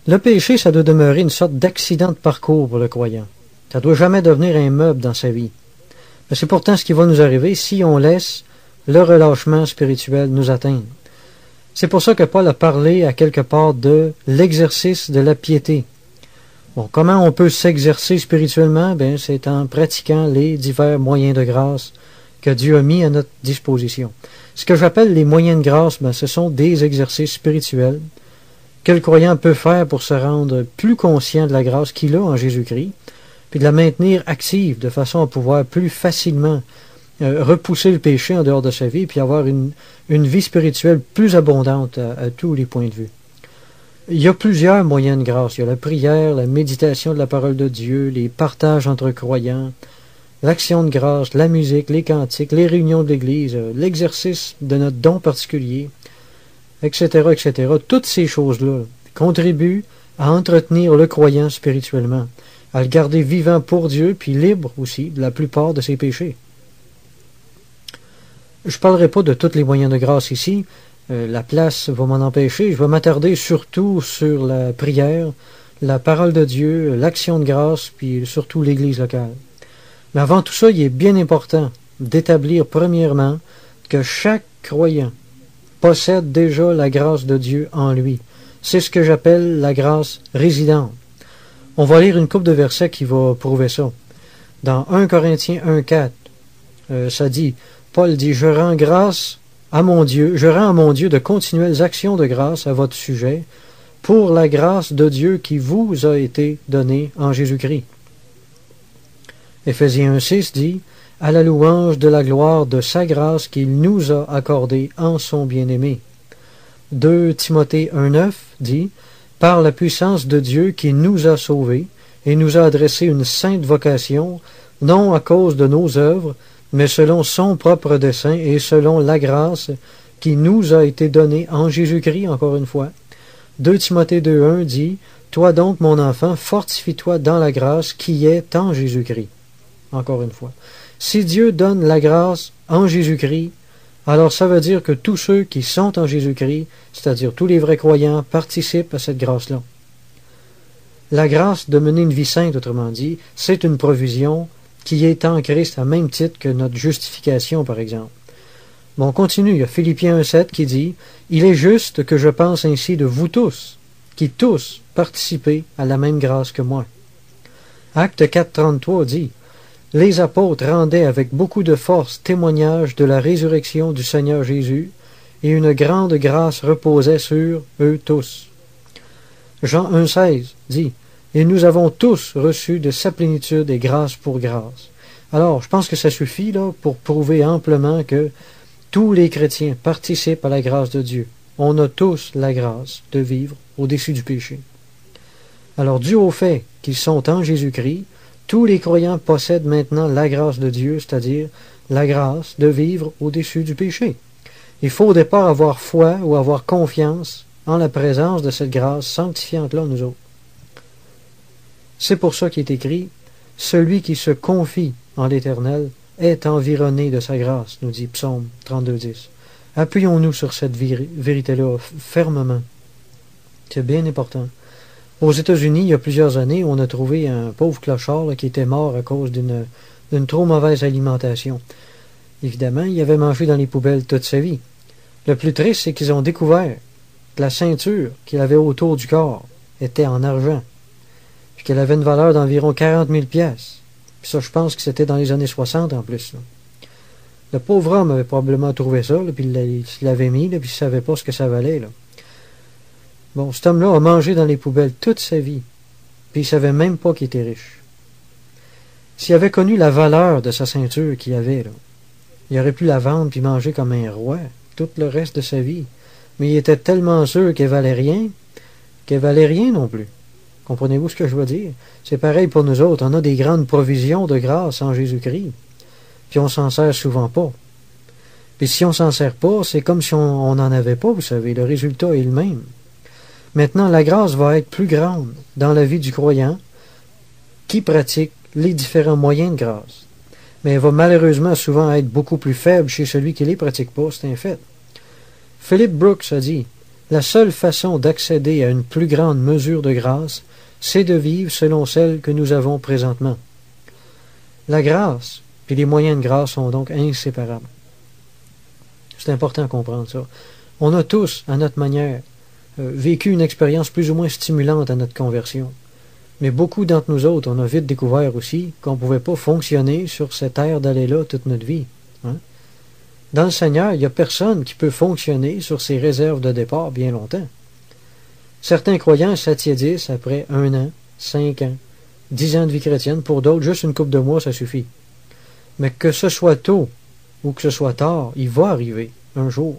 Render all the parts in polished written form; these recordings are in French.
Le péché, ça doit demeurer une sorte d'accident de parcours pour le croyant. Ça ne doit jamais devenir un meuble dans sa vie. Mais c'est pourtant ce qui va nous arriver si on laisse le relâchement spirituel nous atteindre. C'est pour ça que Paul a parlé à quelque part de l'exercice de la piété. Bon, comment on peut s'exercer spirituellement? Ben, c'est en pratiquant les divers moyens de grâce que Dieu a mis à notre disposition. Ce que j'appelle les moyens de grâce, ben, ce sont des exercices spirituels que le croyant peut faire pour se rendre plus conscient de la grâce qu'il a en Jésus-Christ, puis de la maintenir active de façon à pouvoir plus facilement repousser le péché en dehors de sa vie, puis avoir une vie spirituelle plus abondante à tous les points de vue. Il y a plusieurs moyens de grâce. Il y a la prière, la méditation de la parole de Dieu, les partages entre croyants, l'action de grâce, la musique, les cantiques, les réunions de l'Église, l'exercice de notre don particulier, etc., etc. Toutes ces choses-là contribuent à entretenir le croyant spirituellement, à le garder vivant pour Dieu, puis libre aussi de la plupart de ses péchés. Je ne parlerai pas de tous les moyens de grâce ici, la place va m'en empêcher. Je vais m'attarder surtout sur la prière, la parole de Dieu, l'action de grâce, puis surtout l'Église locale. Mais avant tout ça, il est bien important d'établir premièrement que chaque croyant possède déjà la grâce de Dieu en lui. C'est ce que j'appelle la grâce résidente. On va lire une couple de versets qui va prouver ça. Dans 1 Corinthiens 1,4, ça dit, Paul dit, je rends à mon Dieu de continuelles actions de grâce à votre sujet, pour la grâce de Dieu qui vous a été donnée en Jésus-Christ. Éphésiens 1,6 dit, à la louange de la gloire de sa grâce qu'il nous a accordée en son bien-aimé. 2 Timothée 1,9 dit, par la puissance de Dieu qui nous a sauvés et nous a adressé une sainte vocation, non à cause de nos œuvres, mais selon son propre dessein et selon la grâce qui nous a été donnée en Jésus-Christ, encore une fois. 2 Timothée 2,1 dit, toi donc, mon enfant, fortifie-toi dans la grâce qui est en Jésus-Christ. Encore une fois. Si Dieu donne la grâce en Jésus-Christ, alors ça veut dire que tous ceux qui sont en Jésus-Christ, c'est-à-dire tous les vrais croyants, participent à cette grâce-là. La grâce de mener une vie sainte, autrement dit, c'est une provision qui est en Christ à même titre que notre justification, par exemple. Bon, on continue. Il y a Philippiens 1,7 qui dit « Il est juste que je pense ainsi de vous tous, qui tous participez à la même grâce que moi. » Acte 4,33 dit « Les apôtres rendaient avec beaucoup de force témoignage de la résurrection du Seigneur Jésus, et une grande grâce reposait sur eux tous. » Jean 1,16 dit « Et nous avons tous reçu de sa plénitude et grâce pour grâce. » Alors, je pense que ça suffit là pour prouver amplement que tous les chrétiens participent à la grâce de Dieu. On a tous la grâce de vivre au-dessus du péché. Alors, dû au fait qu'ils sont en Jésus-Christ, tous les croyants possèdent maintenant la grâce de Dieu, c'est-à-dire la grâce de vivre au-dessus du péché. Il faut au départ avoir foi ou avoir confiance en la présence de cette grâce sanctifiante-là en nous autres. C'est pour ça qu'il est écrit « Celui qui se confie en l'Éternel est environné de sa grâce », nous dit Psaume 32,10. Appuyons-nous sur cette vérité-là fermement. C'est bien important. Aux États-Unis, il y a plusieurs années, on a trouvé un pauvre clochard là, qui était mort à cause d'une trop mauvaise alimentation. Évidemment, il avait mangé dans les poubelles toute sa vie. Le plus triste, c'est qu'ils ont découvert que la ceinture qu'il avait autour du corps était en argent, puis qu'elle avait une valeur d'environ 40 000 piastres. Puis ça, je pense que c'était dans les années 60 en plus. Là. Le pauvre homme avait probablement trouvé ça, là, puis il l'avait mis, là, puis il ne savait pas ce que ça valait. Là. Bon, cet homme-là a mangé dans les poubelles toute sa vie, puis il ne savait même pas qu'il était riche. S'il avait connu la valeur de sa ceinture qu'il avait, là, il aurait pu la vendre puis manger comme un roi tout le reste de sa vie. Mais il était tellement sûr qu'elle valait rien non plus. Comprenez-vous ce que je veux dire? C'est pareil pour nous autres. On a des grandes provisions de grâce en Jésus-Christ, puis on s'en sert souvent pas. Puis si on s'en sert pas, c'est comme si on n'en avait pas, vous savez. Le résultat est le même. Maintenant, la grâce va être plus grande dans la vie du croyant qui pratique les différents moyens de grâce. Mais elle va malheureusement souvent être beaucoup plus faible chez celui qui ne les pratique pas, c'est un fait. Philip Brooks a dit La seule façon d'accéder à une plus grande mesure de grâce, c'est de vivre selon celle que nous avons présentement. La grâce et les moyens de grâce sont donc inséparables. C'est important de comprendre ça. On a tous, à notre manière, vécu une expérience plus ou moins stimulante à notre conversion. Mais beaucoup d'entre nous autres, on a vite découvert aussi qu'on ne pouvait pas fonctionner sur cette ère d'aller-là toute notre vie. Hein? Dans le Seigneur, il n'y a personne qui peut fonctionner sur ses réserves de départ bien longtemps. Certains croyants s'attiédissent après 1 an, 5 ans, 10 ans de vie chrétienne. Pour d'autres, juste une couple de mois, ça suffit. Mais que ce soit tôt ou que ce soit tard, il va arriver un jour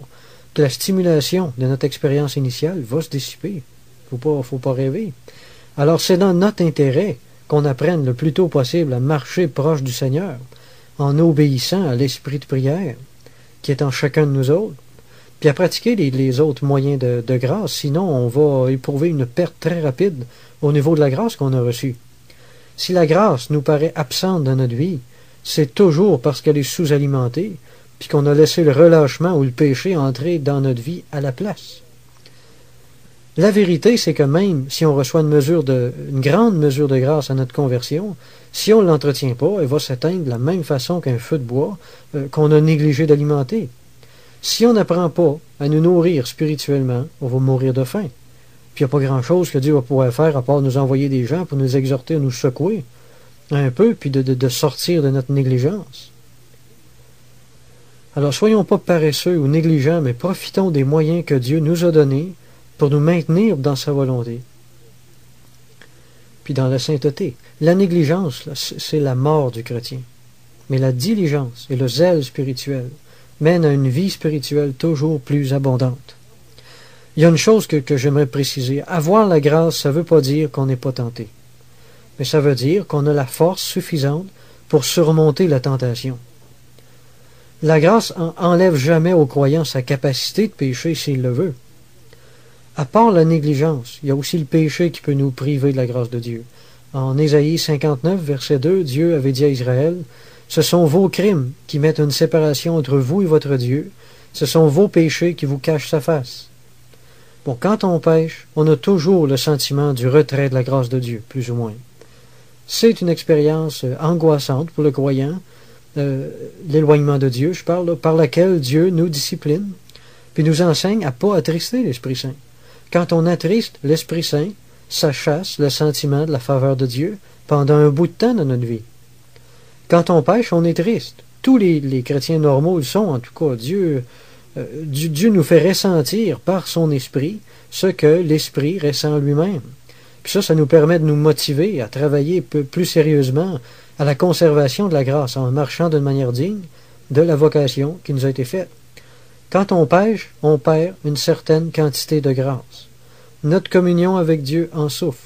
que la stimulation de notre expérience initiale va se dissiper. Faut pas rêver. Alors c'est dans notre intérêt qu'on apprenne le plus tôt possible à marcher proche du Seigneur, en obéissant à l'esprit de prière qui est en chacun de nous autres, puis à pratiquer les autres moyens de grâce, sinon on va éprouver une perte très rapide au niveau de la grâce qu'on a reçue. Si la grâce nous paraît absente dans notre vie, c'est toujours parce qu'elle est sous-alimentée, puis qu'on a laissé le relâchement ou le péché entrer dans notre vie à la place. La vérité, c'est que même si on reçoit une grande mesure de grâce à notre conversion, si on ne l'entretient pas, elle va s'éteindre de la même façon qu'un feu de bois qu'on a négligé d'alimenter. Si on n'apprend pas à nous nourrir spirituellement, on va mourir de faim. Puis il n'y a pas grand-chose que Dieu va pouvoir faire à part nous envoyer des gens pour nous exhorter à nous secouer un peu, puis de sortir de notre négligence. Alors soyons pas paresseux ou négligents, mais profitons des moyens que Dieu nous a donnés pour nous maintenir dans sa volonté. Puis dans la sainteté. La négligence, c'est la mort du chrétien. Mais la diligence et le zèle spirituel mènent à une vie spirituelle toujours plus abondante. Il y a une chose que j'aimerais préciser. Avoir la grâce, ça ne veut pas dire qu'on n'est pas tenté. Mais ça veut dire qu'on a la force suffisante pour surmonter la tentation. La grâce enlève jamais au croyant sa capacité de pécher s'il le veut. À part la négligence, il y a aussi le péché qui peut nous priver de la grâce de Dieu. En Ésaïe 59, verset 2, Dieu avait dit à Israël, « Ce sont vos crimes qui mettent une séparation entre vous et votre Dieu. Ce sont vos péchés qui vous cachent sa face. » Bon, quand on pêche, on a toujours le sentiment du retrait de la grâce de Dieu, plus ou moins. C'est une expérience angoissante pour le croyant, l'éloignement de Dieu, je parle, par laquelle Dieu nous discipline, puis nous enseigne à ne pas attrister l'Esprit Saint. Quand on attriste l'Esprit Saint, ça chasse le sentiment de la faveur de Dieu pendant un bout de temps dans notre vie. Quand on pêche, on est triste. Tous les chrétiens normaux le sont, en tout cas. Dieu nous fait ressentir par son Esprit ce que l'Esprit ressent lui-même. Puis ça nous permet de nous motiver à travailler plus sérieusement à la conservation de la grâce en marchant d'une manière digne de la vocation qui nous a été faite. Quand on pêche, on perd une certaine quantité de grâce. Notre communion avec Dieu en souffre.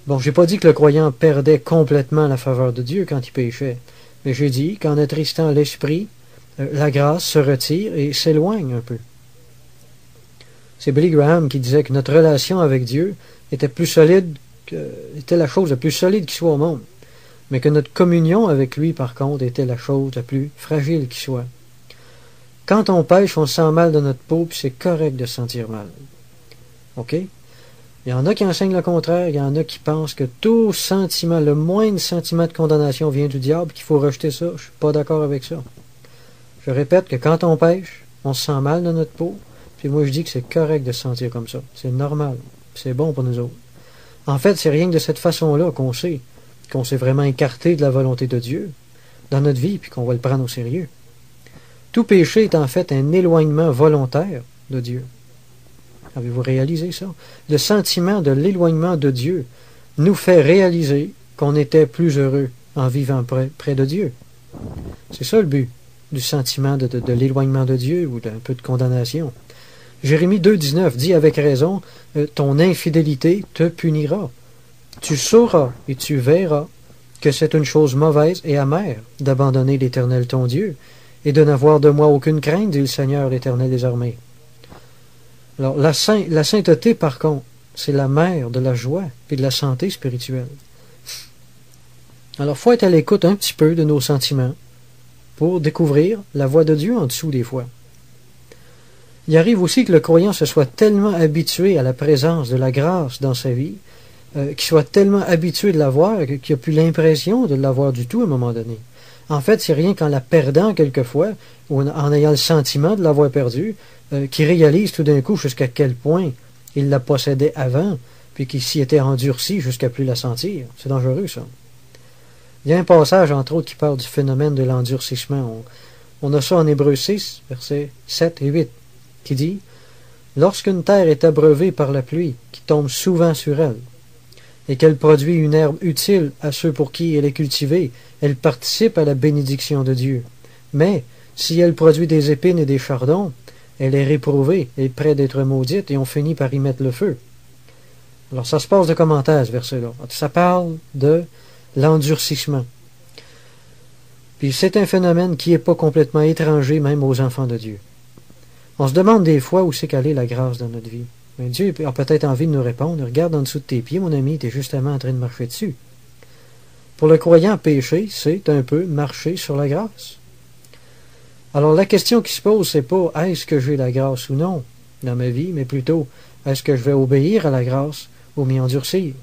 Bon, j'ai pas dit que le croyant perdait complètement la faveur de Dieu quand il péchait, mais j'ai dit qu'en attristant l'esprit, la grâce se retire et s'éloigne un peu. C'est Billy Graham qui disait que notre relation avec Dieu était la chose la plus solide qui soit au monde, mais que notre communion avec lui, par contre, était la chose la plus fragile qui soit. Quand on pêche, on se sent mal dans notre peau, puis c'est correct de se sentir mal. OK? Il y en a qui enseignent le contraire, il y en a qui pensent que tout sentiment, le moindre sentiment de condamnation vient du diable, qu'il faut rejeter ça. Je suis pas d'accord avec ça. Je répète que quand on pêche, on se sent mal dans notre peau, puis moi je dis que c'est correct de se sentir comme ça. C'est normal. C'est bon pour nous autres. En fait, c'est rien que de cette façon-là qu'on s'est vraiment écarté de la volonté de Dieu dans notre vie, puis qu'on va le prendre au sérieux. Tout péché est en fait un éloignement volontaire de Dieu. Avez-vous réalisé ça? Le sentiment de l'éloignement de Dieu nous fait réaliser qu'on était plus heureux en vivant près de Dieu. C'est ça le but du sentiment de l'éloignement de Dieu ou d'un peu de condamnation. Jérémie 2,19 dit avec raison, « Ton infidélité te punira. Tu sauras et tu verras que c'est une chose mauvaise et amère d'abandonner l'Éternel ton Dieu, et de n'avoir de moi aucune crainte, dit le Seigneur l'Éternel des armées. » Alors, la sainteté, par contre, c'est la mère de la joie et de la santé spirituelle. Alors, il faut être à l'écoute un petit peu de nos sentiments pour découvrir la voix de Dieu en dessous des fois. Il arrive aussi que le croyant se soit tellement habitué à la présence de la grâce dans sa vie, qu'il soit tellement habitué de la voir qu'il n'a plus l'impression de l'avoir du tout à un moment donné. En fait, c'est rien qu'en la perdant quelquefois, ou en ayant le sentiment de l'avoir perdue, qu'il réalise tout d'un coup jusqu'à quel point il la possédait avant, puis qu'il s'y était endurci jusqu'à plus la sentir. C'est dangereux, ça. Il y a un passage, entre autres, qui parle du phénomène de l'endurcissement. On a ça en Hébreux 6, versets 7 et 8, qui dit « Lorsqu'une terre est abreuvée par la pluie, qui tombe souvent sur elle, et qu'elle produit une herbe utile à ceux pour qui elle est cultivée, elle participe à la bénédiction de Dieu. Mais, si elle produit des épines et des chardons, elle est réprouvée et près d'être maudite, et on finit par y mettre le feu. » Alors ça se passe de commentaires, ce verset-là. Ça parle de l'endurcissement. Puis c'est un phénomène qui n'est pas complètement étranger même aux enfants de Dieu. On se demande des fois où c'est qu'elle est la grâce dans notre vie. Mais Dieu a peut-être envie de nous répondre. Regarde en dessous de tes pieds, mon ami, tu es justement en train de marcher dessus. Pour le croyant, pécher, c'est un peu marcher sur la grâce. Alors la question qui se pose, c'est pas est-ce que j'ai la grâce ou non dans ma vie, mais plutôt est-ce que je vais obéir à la grâce ou m'y endurcir.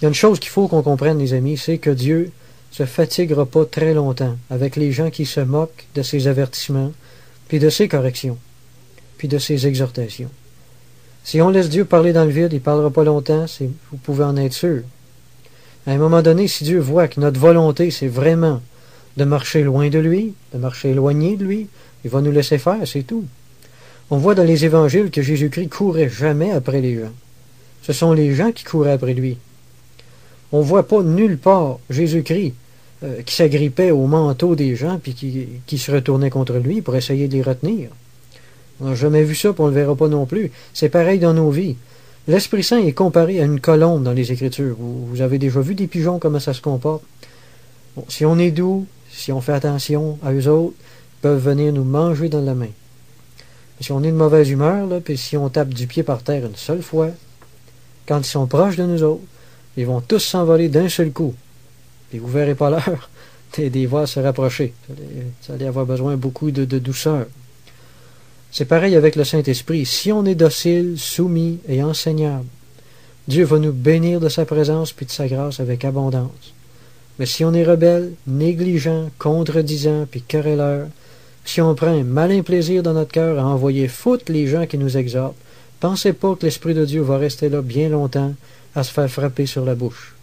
Il y a une chose qu'il faut qu'on comprenne, les amis, c'est que Dieu se fatiguera pas très longtemps avec les gens qui se moquent de ses avertissements, puis de ses corrections, puis de ses exhortations. Si on laisse Dieu parler dans le vide, il ne parlera pas longtemps, vous pouvez en être sûr. À un moment donné, si Dieu voit que notre volonté, c'est vraiment de marcher loin de lui, de marcher éloigné de lui, il va nous laisser faire, c'est tout. On voit dans les évangiles que Jésus-Christ courait jamais après les gens. Ce sont les gens qui couraient après lui. On ne voit pas nulle part Jésus-Christ qui s'agrippait au manteau des gens puis qui se retournait contre lui pour essayer de les retenir. On n'a jamais vu ça, puis on ne le verra pas non plus. C'est pareil dans nos vies. L'Esprit Saint est comparé à une colombe dans les Écritures. Vous avez déjà vu des pigeons, comment ça se comporte? Bon, si on est doux, si on fait attention à eux autres, ils peuvent venir nous manger dans la main. Mais si on est de mauvaise humeur, là, puis si on tape du pied par terre une seule fois, quand ils sont proches de nous autres, ils vont tous s'envoler d'un seul coup. Et vous ne verrez pas l'heure des voir se rapprocher. Vous allez avoir besoin beaucoup de douceur. C'est pareil avec le Saint-Esprit. Si on est docile, soumis et enseignable, Dieu va nous bénir de sa présence puis de sa grâce avec abondance. Mais si on est rebelle, négligent, contredisant puis querelleur, si on prend un malin plaisir dans notre cœur à envoyer foutre les gens qui nous exhortent, pensez pas que l'Esprit de Dieu va rester là bien longtemps à se faire frapper sur la bouche.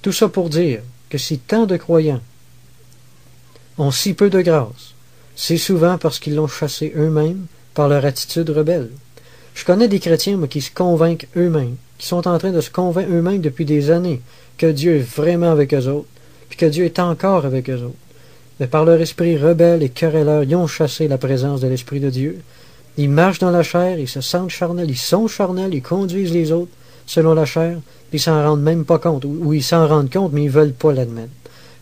Tout ça pour dire que si tant de croyants ont si peu de grâce, c'est souvent parce qu'ils l'ont chassé eux-mêmes par leur attitude rebelle. Je connais des chrétiens, moi, qui se convainquent eux-mêmes, qui sont en train de se convaincre eux-mêmes depuis des années que Dieu est vraiment avec eux autres, puis que Dieu est encore avec eux autres. Mais par leur esprit rebelle et querelleur, ils ont chassé la présence de l'Esprit de Dieu. Ils marchent dans la chair, ils se sentent charnels, ils sont charnels, ils conduisent les autres selon la chair, ils s'en rendent même pas compte, ou ils s'en rendent compte, mais ils veulent pas l'admettre.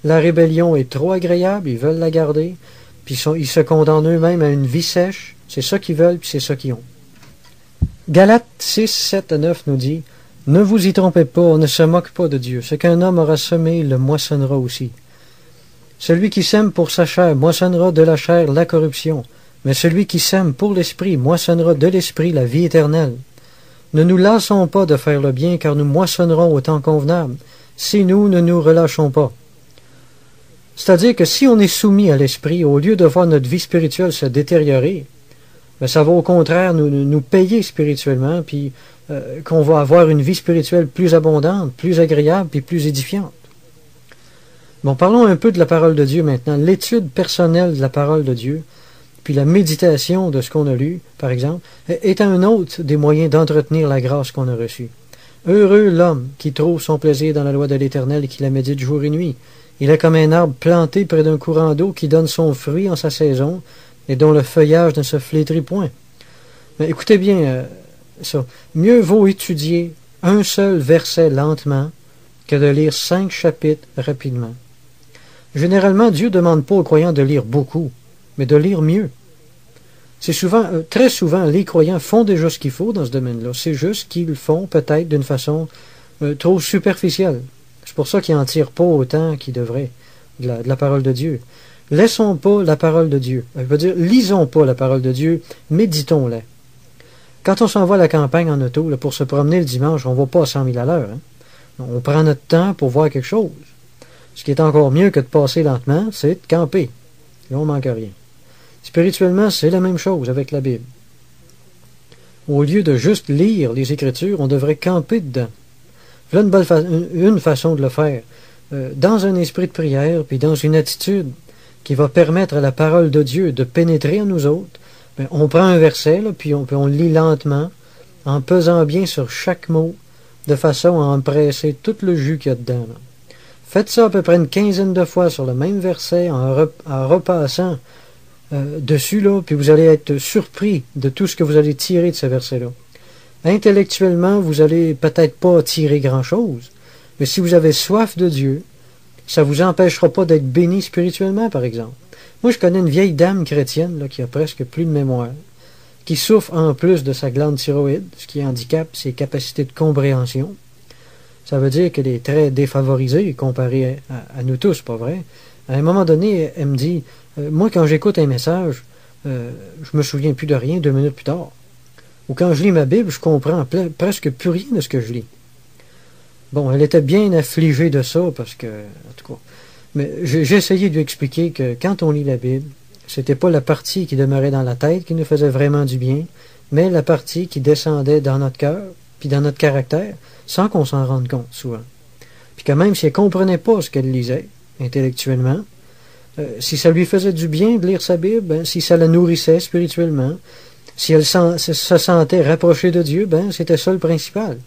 La rébellion est trop agréable, ils veulent la garder, puis ils se condamnent eux-mêmes à une vie sèche. C'est ça qu'ils veulent, puis c'est ça qu'ils ont. Galates 6, 7 à 9 nous dit « Ne vous y trompez pas, on ne se moque pas de Dieu. Ce qu'un homme aura semé, il le moissonnera aussi. Celui qui sème pour sa chair moissonnera de la chair la corruption, mais celui qui sème pour l'esprit moissonnera de l'esprit la vie éternelle. Ne nous lassons pas de faire le bien, car nous moissonnerons au temps convenable, si nous ne nous relâchons pas. » C'est-à-dire que si on est soumis à l'esprit, au lieu de voir notre vie spirituelle se détériorer, ben ça va au contraire nous payer spirituellement, puis qu'on va avoir une vie spirituelle plus abondante, plus agréable, puis plus édifiante. Bon, parlons un peu de la parole de Dieu maintenant. L'étude personnelle de la parole de Dieu, puis la méditation de ce qu'on a lu, par exemple, est un autre des moyens d'entretenir la grâce qu'on a reçue. Heureux l'homme qui trouve son plaisir dans la loi de l'Éternel et qui la médite jour et nuit. Il est comme un arbre planté près d'un courant d'eau qui donne son fruit en sa saison et dont le feuillage ne se flétrit point. Mais écoutez bien ça. Mieux vaut étudier un seul verset lentement que de lire 5 chapitres rapidement. Généralement, Dieu ne demande pas aux croyants de lire beaucoup, mais de lire mieux. C'est souvent, très souvent, les croyants font déjà ce qu'il faut dans ce domaine-là. C'est juste qu'ils le font peut-être d'une façon trop superficielle. C'est pour ça qu'ils n'en tirent pas autant qu'ils devraient de la parole de Dieu. Laissons pas la parole de Dieu. Je veux dire, lisons pas la parole de Dieu, méditons-la. Quand on s'en va à la campagne en auto, là, pour se promener le dimanche, on ne va pas à 100 000 à l'heure. Hein? On prend notre temps pour voir quelque chose. Ce qui est encore mieux que de passer lentement, c'est de camper. Là, on ne manque rien. Spirituellement, c'est la même chose avec la Bible. Au lieu de juste lire les Écritures, on devrait camper dedans. Voilà une façon de le faire. Dans un esprit de prière, puis dans une attitude qui va permettre à la parole de Dieu de pénétrer en nous autres, bien, on prend un verset, là, puis on le lit lentement, en pesant bien sur chaque mot, de façon à empresser tout le jus qu'il y a dedans. Là. Faites ça à peu près une quinzaine de fois sur le même verset, en repassant dessus, là, puis vous allez être surpris de tout ce que vous allez tirer de ce verset-là. Intellectuellement, vous allez peut-être pas tirer grand-chose, mais si vous avez soif de Dieu, ça vous empêchera pas d'être béni spirituellement, par exemple. Moi, je connais une vieille dame chrétienne là, qui a presque plus de mémoire, qui souffre en plus de sa glande thyroïde, ce qui handicape ses capacités de compréhension. Ça veut dire qu'elle est très défavorisée comparée à nous tous, pas vrai? À un moment donné, elle me dit, moi, quand j'écoute un message, je me souviens plus de rien 2 minutes plus tard. Ou quand je lis ma Bible, je comprends presque plus rien de ce que je lis. Bon, elle était bien affligée de ça, parce que, en tout cas, mais j'ai essayé de lui expliquer que quand on lit la Bible, c'était pas la partie qui demeurait dans la tête qui nous faisait vraiment du bien, mais la partie qui descendait dans notre cœur, puis dans notre caractère, sans qu'on s'en rende compte, souvent. Puis que même si elle comprenait pas ce qu'elle lisait, intellectuellement, si ça lui faisait du bien de lire sa Bible, ben, si ça la nourrissait spirituellement, si elle se sentait rapprochée de Dieu, ben, c'était ça le principal.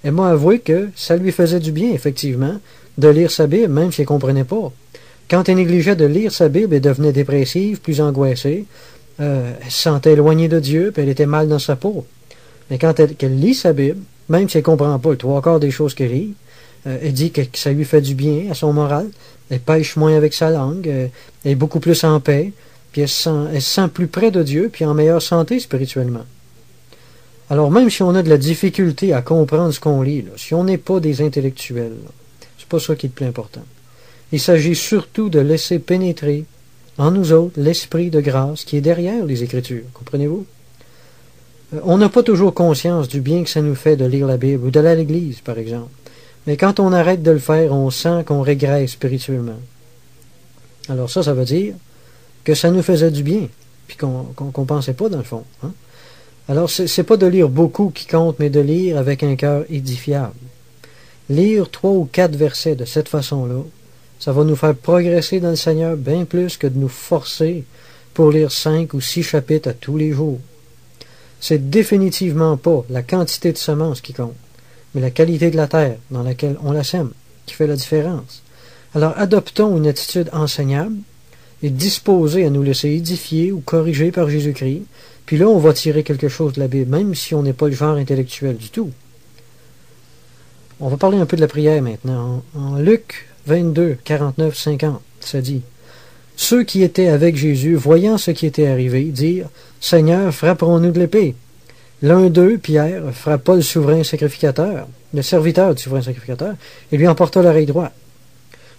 Elle m'a avoué que ça lui faisait du bien, effectivement, de lire sa Bible, même si elle ne comprenait pas. Quand elle négligeait de lire sa Bible, elle devenait dépressive, plus angoissée, elle se sentait éloignée de Dieu, puis elle était mal dans sa peau. Mais quand elle lit sa Bible, même si elle ne comprend pas le 3/4 des choses qu'elle lit, elle dit que ça lui fait du bien à son moral, elle pêche moins avec sa langue, elle est beaucoup plus en paix, puis elle se sent plus près de Dieu, puis en meilleure santé spirituellement. Alors même si on a de la difficulté à comprendre ce qu'on lit, là, si on n'est pas des intellectuels, c'est pas ça qui est le plus important. Il s'agit surtout de laisser pénétrer en nous autres l'esprit de grâce qui est derrière les Écritures, comprenez-vous? On n'a pas toujours conscience du bien que ça nous fait de lire la Bible ou d'aller à l'Église, par exemple. Mais quand on arrête de le faire, on sent qu'on régresse spirituellement. Alors ça veut dire que ça nous faisait du bien, puis qu'on pensait pas dans le fond. Hein? Alors c'est pas de lire beaucoup qui compte, mais de lire avec un cœur édifiable. Lire 3 ou 4 versets de cette façon-là, ça va nous faire progresser dans le Seigneur bien plus que de nous forcer pour lire 5 ou 6 chapitres à tous les jours. C'est définitivement pas la quantité de semences qui compte, mais la qualité de la terre dans laquelle on la sème qui fait la différence. Alors adoptons une attitude enseignable et disposée à nous laisser édifier ou corriger par Jésus-Christ, puis là on va tirer quelque chose de la Bible, même si on n'est pas le genre intellectuel du tout. On va parler un peu de la prière maintenant. En Luc 22, 49, 50, ça dit « Ceux qui étaient avec Jésus, voyant ce qui était arrivé, dirent « Seigneur, frapperons-nous de l'épée ?» L'un d'eux, Pierre, frappa le souverain sacrificateur, le serviteur du souverain sacrificateur, et lui emporta l'oreille droite.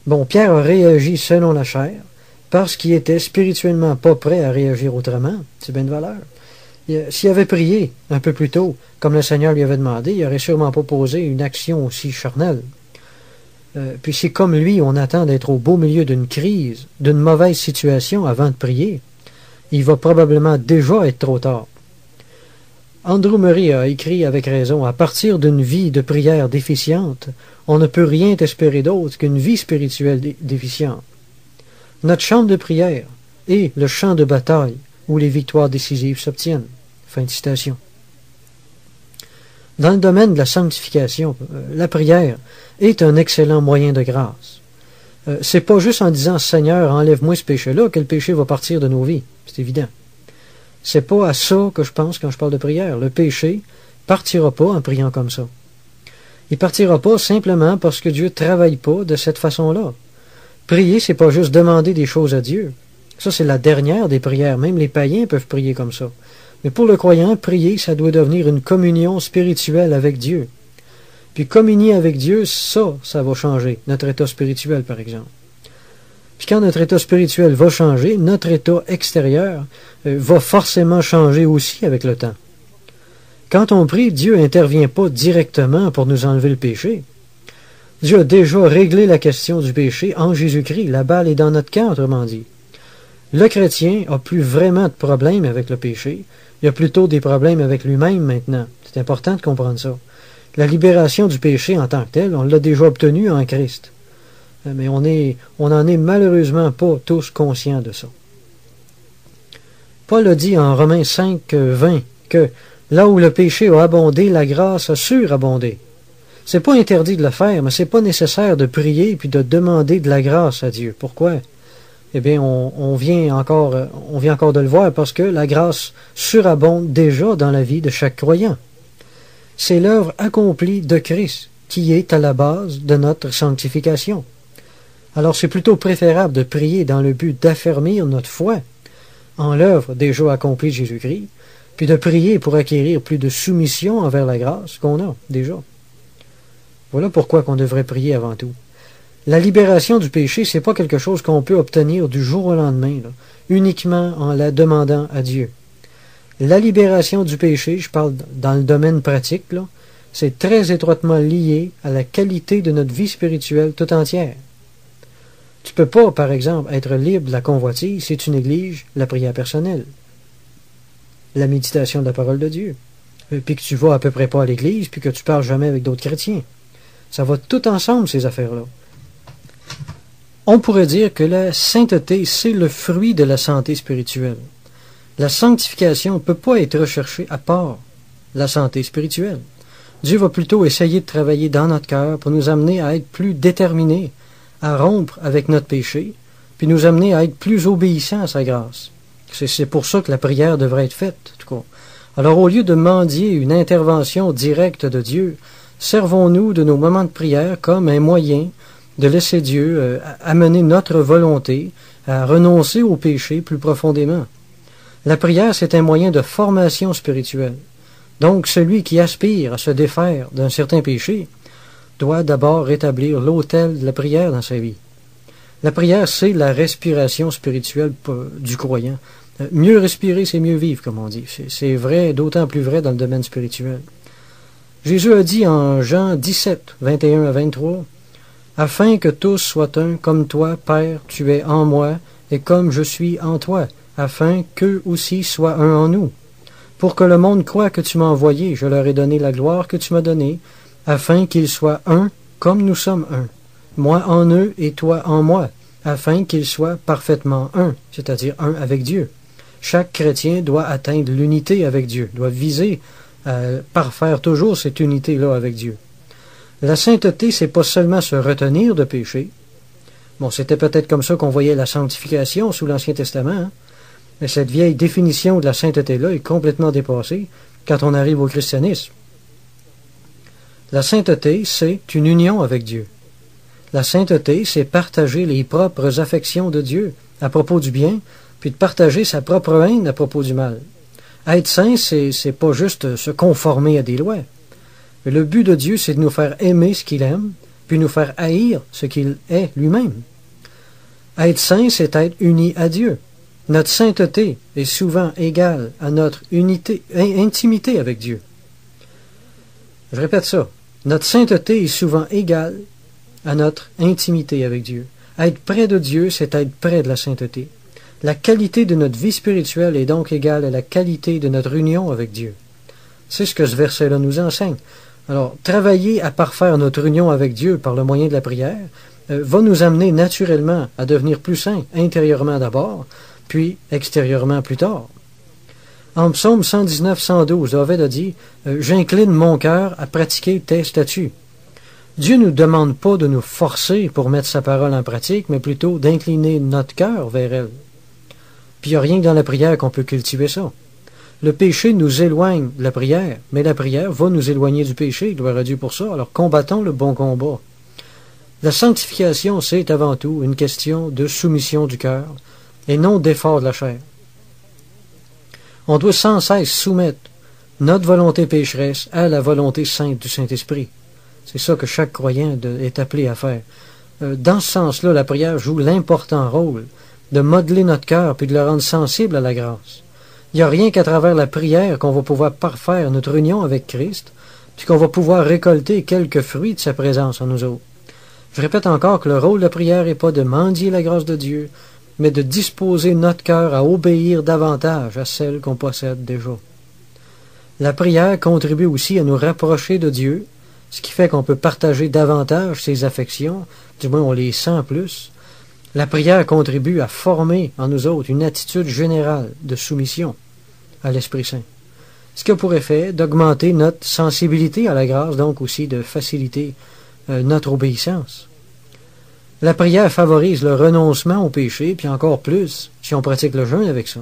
Bon, Pierre a réagi selon la chair, parce qu'il était spirituellement pas prêt à réagir autrement. C'est bien de valeur. S'il avait prié un peu plus tôt, comme le Seigneur lui avait demandé, il n'aurait sûrement pas posé une action aussi charnelle. Puis c'est comme lui, on attend d'être au beau milieu d'une crise, d'une mauvaise situation avant de prier. Il va probablement déjà être trop tard. Andrew Murray a écrit avec raison, à partir d'une vie de prière déficiente, on ne peut rien espérer d'autre qu'une vie spirituelle déficiente. Notre champ de prière est le champ de bataille où les victoires décisives s'obtiennent. Fin de citation. Dans le domaine de la sanctification, la prière est un excellent moyen de grâce. C'est pas juste en disant « Seigneur, enlève-moi ce péché-là » que le péché va partir de nos vies. C'est évident. C'est pas à ça que je pense quand je parle de prière. Le péché partira pas en priant comme ça. Il partira pas simplement parce que Dieu travaille pas de cette façon-là. Prier, c'est pas juste demander des choses à Dieu. Ça, c'est la dernière des prières. Même les païens peuvent prier comme ça. Mais pour le croyant, prier, ça doit devenir une communion spirituelle avec Dieu. Puis communier avec Dieu, ça va changer. Notre état spirituel, par exemple. Puis quand notre état spirituel va changer, notre état extérieur va forcément changer aussi avec le temps. Quand on prie, Dieu n'intervient pas directement pour nous enlever le péché. Dieu a déjà réglé la question du péché en Jésus-Christ. La balle est dans notre camp, autrement dit. Le chrétien n'a plus vraiment de problème avec le péché. Il a plutôt des problèmes avec lui-même maintenant. C'est important de comprendre ça. La libération du péché en tant que tel, on l'a déjà obtenue en Christ. Mais on n'en est malheureusement pas tous conscients de ça. Paul a dit en Romains 5, 20 que là où le péché a abondé, la grâce a surabondé. C'est pas interdit de le faire, mais c'est pas nécessaire de prier puis de demander de la grâce à Dieu. Pourquoi? Eh bien, on vient encore de le voir parce que la grâce surabonde déjà dans la vie de chaque croyant. C'est l'œuvre accomplie de Christ qui est à la base de notre sanctification. Alors c'est plutôt préférable de prier dans le but d'affermir notre foi en l'œuvre déjà accomplie de Jésus-Christ, puis de prier pour acquérir plus de soumission envers la grâce qu'on a déjà. Voilà pourquoi qu'on devrait prier avant tout. La libération du péché, c'est pas quelque chose qu'on peut obtenir du jour au lendemain, là, uniquement en la demandant à Dieu. La libération du péché, je parle dans le domaine pratique, là, c'est très étroitement lié à la qualité de notre vie spirituelle tout entière. Tu peux pas, par exemple, être libre de la convoitise si tu négliges la prière personnelle, la méditation de la parole de Dieu, puis que tu vas à peu près pas à l'église, puis que tu parles jamais avec d'autres chrétiens. Ça va tout ensemble, ces affaires-là. On pourrait dire que la sainteté, c'est le fruit de la santé spirituelle. La sanctification ne peut pas être recherchée à part la santé spirituelle. Dieu va plutôt essayer de travailler dans notre cœur pour nous amener à être plus déterminés, à rompre avec notre péché, puis nous amener à être plus obéissants à sa grâce. C'est pour ça que la prière devrait être faite, en tout cas. Alors, au lieu de mendier une intervention directe de Dieu, servons-nous de nos moments de prière comme un moyen de laisser Dieu amener notre volonté à renoncer au péché plus profondément. La prière, c'est un moyen de formation spirituelle. Donc, celui qui aspire à se défaire d'un certain péché doit d'abord rétablir l'autel de la prière dans sa vie. La prière, c'est la respiration spirituelle du croyant. Mieux respirer, c'est mieux vivre, comme on dit. C'est vrai, d'autant plus vrai dans le domaine spirituel. Jésus a dit en Jean 17, 21 à 23, « Afin que tous soient un, comme toi, Père, tu es en moi, et comme je suis en toi, afin qu'eux aussi soient un en nous. Pour que le monde croie que tu m'as envoyé, je leur ai donné la gloire que tu m'as donnée, afin qu'ils soient un, comme nous sommes un. Moi en eux et toi en moi, afin qu'ils soient parfaitement un, c'est-à-dire un avec Dieu. » Chaque chrétien doit atteindre l'unité avec Dieu, doit viser à parfaire toujours cette unité-là avec Dieu. La sainteté, c'est pas seulement se retenir de péché. Bon, c'était peut-être comme ça qu'on voyait la sanctification sous l'Ancien Testament, hein? Mais cette vieille définition de la sainteté-là est complètement dépassée quand on arrive au christianisme. La sainteté, c'est une union avec Dieu. La sainteté, c'est partager les propres affections de Dieu à propos du bien, puis de partager sa propre haine à propos du mal. Être saint, c'est pas juste se conformer à des lois. Mais le but de Dieu, c'est de nous faire aimer ce qu'il aime, puis nous faire haïr ce qu'il est lui-même. Être saint, c'est être uni à Dieu. Notre sainteté est souvent égale à notre intimité avec Dieu. Je répète ça. Notre sainteté est souvent égale à notre intimité avec Dieu. Être près de Dieu, c'est être près de la sainteté. La qualité de notre vie spirituelle est donc égale à la qualité de notre union avec Dieu. C'est ce que ce verset-là nous enseigne. Alors, travailler à parfaire notre union avec Dieu par le moyen de la prière va nous amener naturellement à devenir plus saints, intérieurement d'abord, puis extérieurement plus tard. En psaume 119-112, David a dit « J'incline mon cœur à pratiquer tes statuts ». Dieu ne nous demande pas de nous forcer pour mettre sa parole en pratique, mais plutôt d'incliner notre cœur vers elle. Puis il n'y a rien que dans la prière qu'on peut cultiver ça. Le péché nous éloigne de la prière, mais la prière va nous éloigner du péché, gloire à Dieu pour ça, alors combattons le bon combat. La sanctification, c'est avant tout une question de soumission du cœur, et non d'effort de la chair. On doit sans cesse soumettre notre volonté pécheresse à la volonté sainte du Saint-Esprit. C'est ça que chaque croyant est appelé à faire. Dans ce sens-là, la prière joue l'important rôle de modeler notre cœur puis de le rendre sensible à la grâce. Il n'y a rien qu'à travers la prière qu'on va pouvoir parfaire notre union avec Christ, puis qu'on va pouvoir récolter quelques fruits de sa présence en nous autres. Je répète encore que le rôle de la prière n'est pas de mendier la grâce de Dieu, mais de disposer notre cœur à obéir davantage à celle qu'on possède déjà. La prière contribue aussi à nous rapprocher de Dieu, ce qui fait qu'on peut partager davantage ses affections, du moins on les sent plus. La prière contribue à former en nous autres une attitude générale de soumission à l'Esprit Saint, ce qui a pour effet d'augmenter notre sensibilité à la grâce, donc aussi de faciliter notre obéissance. La prière favorise le renoncement au péché, puis encore plus si on pratique le jeûne avec ça.